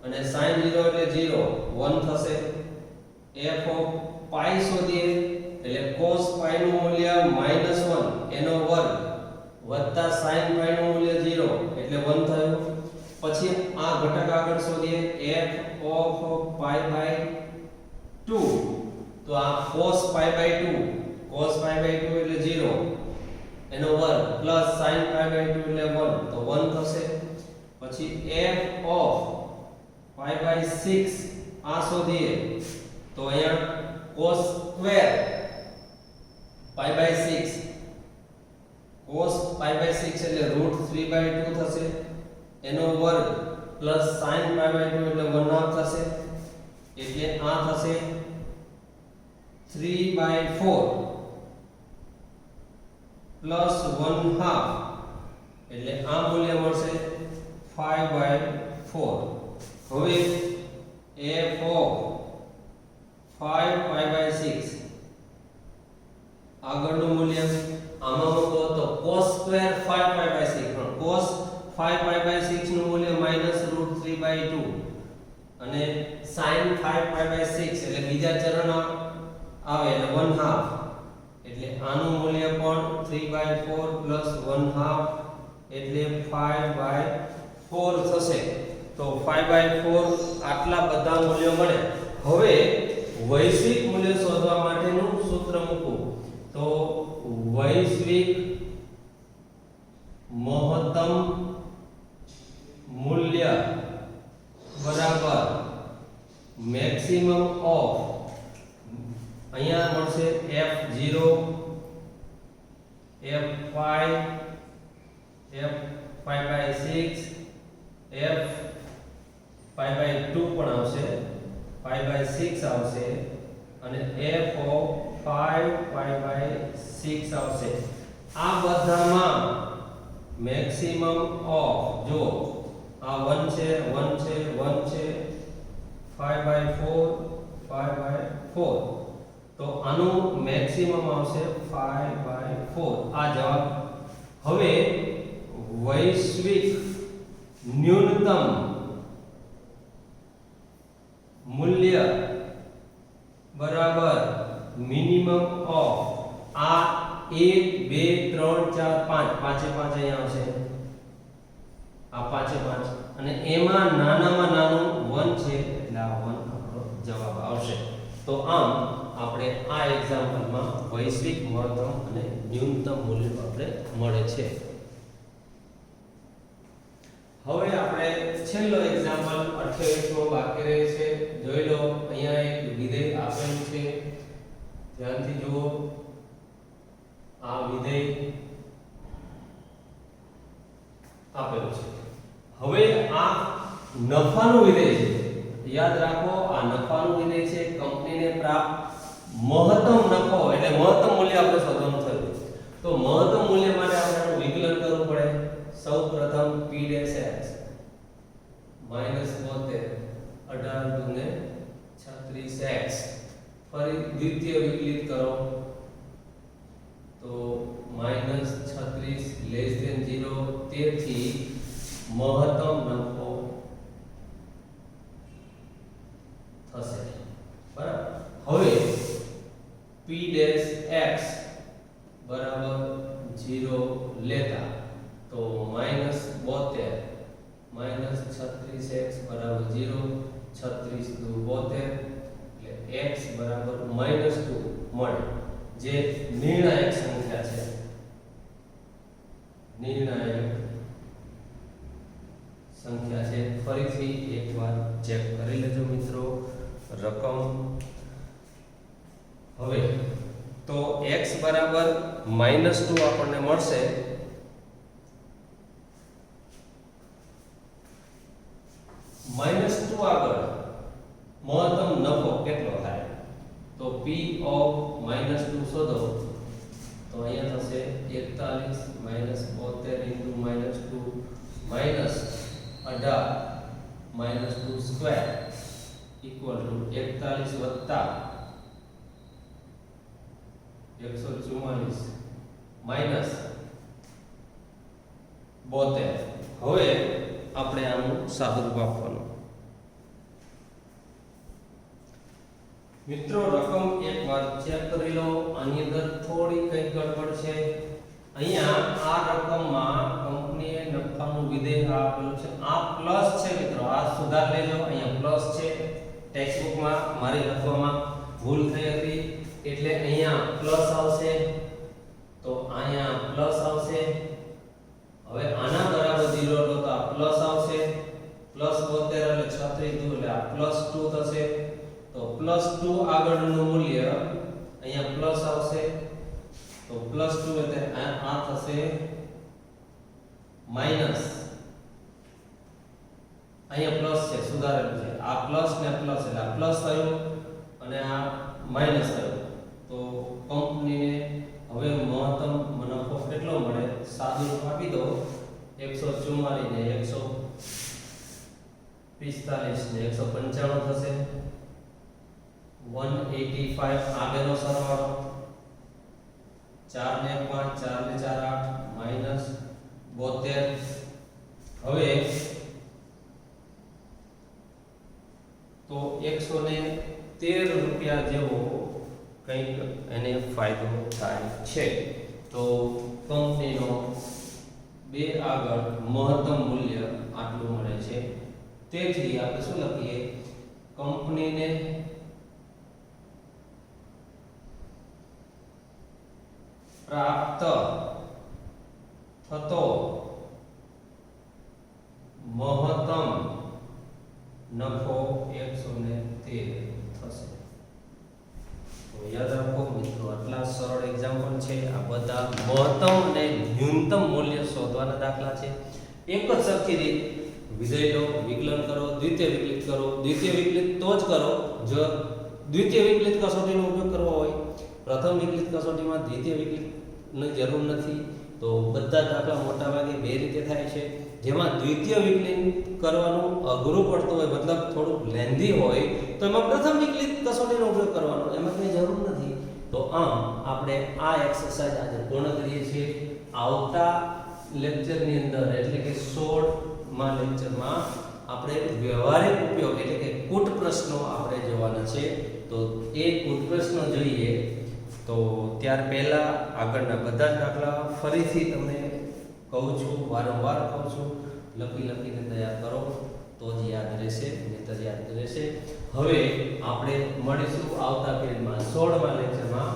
અને sin 0 એટલે 0 1 થશે f(π) શોધીએ એટલે cos π નું મૂલ્ય -1 એનો વર્ગ વત્તા sin π નું મૂલ્ય 0 એટલે 1 થયું પછી આ ઘટક આગળ શોધીએ f(π/2) તો આ cos π/2 એટલે 0 એનો વર્ગ પ્લસ sin π/2 એટલે 1 તો 1 થશે પછી f(π/6) આ શોધીએ તો અહીંયા cos2 π/6 cos π/6 એટલે √3/2 થશે એનો વર્ગ પ્લસ sin π/2 એટલે 1/2 થશે એટલે આ થશે 3/4 પ્લસ 1/2 એટલે આ મૂલ્ય મળશે 5/4. હવે f of 5/6 આગળનું મૂલ્ય આમાં મૂકો તો cos સ્ક્વેર 5/6 પણ cos 5/6 નું મૂલ્ય -√3/2 અને sin 5/6 એટલે બીજા ચરણ આવે એટલે 1/2 એટલે આનું મૂલ્ય પણ 3/4 1/2 એટલે 5/4 થશે. તો 5/4 આટલા બધા મૂલ્યો મળે. હવે વૈશ્વિક મૂલ્ય શોધવા માટેનું સૂત્ર મૂકવું તો વૈશ્વિક મહત્તમ મૂલ્ય બરાબર મેક્સિમમ ઓફ અહીંયા મળશે f0 f5 f5/6 f5/2 પણ આવશે 5/6 આવશે અને f of 5/6 આવશે. આ બધામાં મેક્સિમમ ઓફ જો આ 1 છે 1 છે 1 છે 5/4 5/4 તો આનું મેક્સિમમ આવશે 5/4 આ જવાબ. હવે વૈશ્વિક ન્યૂનતમ મૂલ્ય બરાબર મિનિમમ ઓફ આ 1 2 3 4 5 પાંચે પાંચ અહીંયા આવશે આ પાંચે પાંચ અને એમાં નાનામાં નાનું 1 છે એટલે આ 1 આપણો જવાબ આવશે. તો આમ આપણે આ એક્ઝામ્પલમાં વૈશ્વિક મહત્તમ અને ન્યૂનતમ મૂલ્ય આપણે મળે છે. હવે આપણે છેલ્લો એક્ઝામ્પલ 28 મો બાકી રહે છે. જોઈ લો અહીંયા એક વિધેય આપેલું છે, ધ્યાનથી જુઓ. આ વિધેય આપેલું છે. હવે આ નફાનું વિધેય છે. યાદ રાખો આ નફાનું વિધેય છે. કંપનીને પ્રાપ્ત મહત્તમ નફો એટલે મહત્તમ મૂલ્ય આપણે શોધવાનું થયું. તો મહત્તમ મૂલ્ય માટે આપણે વિકલન કરવું પડે. સૌપ્રથમ p'(x) -72 18 ને 36x ફરી દ્વિતીય વિકલિત કરો તો -36 <0 તેથી મહત્તમ નફો થશે. બરાબર. હવે p'(x) બરાબર 0 લેતા તો -72 -36x બરાબર 0 36 દુ 72 એટલે x બરાબર -2 મળે જે નિર્ણાયક સંખ્યા છે. નિર્ણાયક સંખ્યા છે. ફરીથી એકવાર ચેક કરી લેજો મિત્રો રકમ. હવે તો x બરાબર -2 આપણને મળશે. -2 આગળ મહત્તમ નફો કેટલો થાય તો p of -2 શોધો તો અહીંયા થશે 41 -72 * -2 -18 -2 સ્ક્વેર ઇક્વલ ટુ 41 વત્તા 144 માઈનસ 72. હવે આપણે આનું સાદુરૂપ આપવાનું. મિત્રો રકમ એકવાર ચેક કરી લો. આની અંદર થોડી કંઈક ગડબડ છે. અહીંયા આ રકમમાં કંપનીએ નફાનું વિધેય આપેલું છે. આ પ્લસ છે મિત્રો, આ સુધાર લેજો. અહીંયા પ્લસ છે. ટેક્સ્ટબુકમાં મારી લખવામાં ભૂલ થઈ હતી એટલે અહીંયા પ્લસ આવશે. તો અહીંયા પ્લસ આવશે. હવે આના બરાબર 0 લો તો આ પ્લસ આવશે. પ્લસ 72 એટલે 36 દૂર એટલે આ પ્લસ 2 થશે. તો પ્લસ 2 આગળનું મૂલ્ય અહીંયા પ્લસ આવશે. તો પ્લસ 2 એટલે આ થશે માઈનસ. અહીંયા પ્લસ છે સુધારેલું છે. આ પ્લસ ને પ્લસ એટલે આ પ્લસ થયું અને આ માઈનસ થયું. તો કંપનીને હવે મહત્તમ નફો કેટલો મળે સાદુરૂપ આપી દો 144 ને 145 ને 195 થશે 185 આ બેનો સરવાળો 4 ને 5 4 ને 4 8 માઈનસ 72 હવે તો 113 રૂપિયા જેવો કંઈક એને ફાયદો થાય છે તો કંપનીનો બે આગળ મહત્તમ મૂલ્ય આટલું મળે છે તેથી આપણે શું લખીએ કંપનીને પ્રાપ્ત થતો મહત્તમ નફો 113 થશે તો યાદ રાખો મિત્રો આટલા સરળ એક્ઝામ્પલ છે આ બધા મહત્તમ અને ન્યૂનતમ મૂલ્ય શોધવાના દાખલા છે એક જ સરખી રીત વિધેય લો વિકલન કરો દ્વિતીય વિકલિત કરો દ્વિતીય વિકલિત તો જ કરો જો દ્વિતીય વિકલિત કસોટીનો ઉપયોગ કરવો હોય પ્રથમ વિકલિત કસોટીમાં દ્વિતીય વિકલિતની જરૂર નથી તો બધા દાખલા મોટા ભાગે બે રીતે થાય છે જેમાં દ્વિતીય વિકલિત કરવાનું અઘરું પડતું હોય મતલબ થોડુંક લેન્ધી હોય તો એમાં પ્રથમ વિકલિત કસોટીનો ઉપયોગ કરવાનો એમાં કંઈ જરૂર નથી તો આમ આપણે આ એક્સરસાઇઝ આજે પૂર્ણ કરીએ છીએ આવતા લેક્ચરની અંદર એટલે કે 16માં લેક્ચરમાં આપણે વ્યવહારિક ઉપયોગ એટલે કે કૂટ પ્રશ્નો આપણે જોવાના છે તો એ કૂટ પ્રશ્નો જોઈએ તો ત્યાર પહેલા આગળના બધા જ દાખલા ફરીથી તમને કહું છું વારંવાર કહું છું લખીને તૈયાર કરો તો જ યાદ રહેશે નહીતર યાદ રહેશે હવે આપણે મળીશું આવતા પીરિયડમાં 16માં લેક્ચરમાં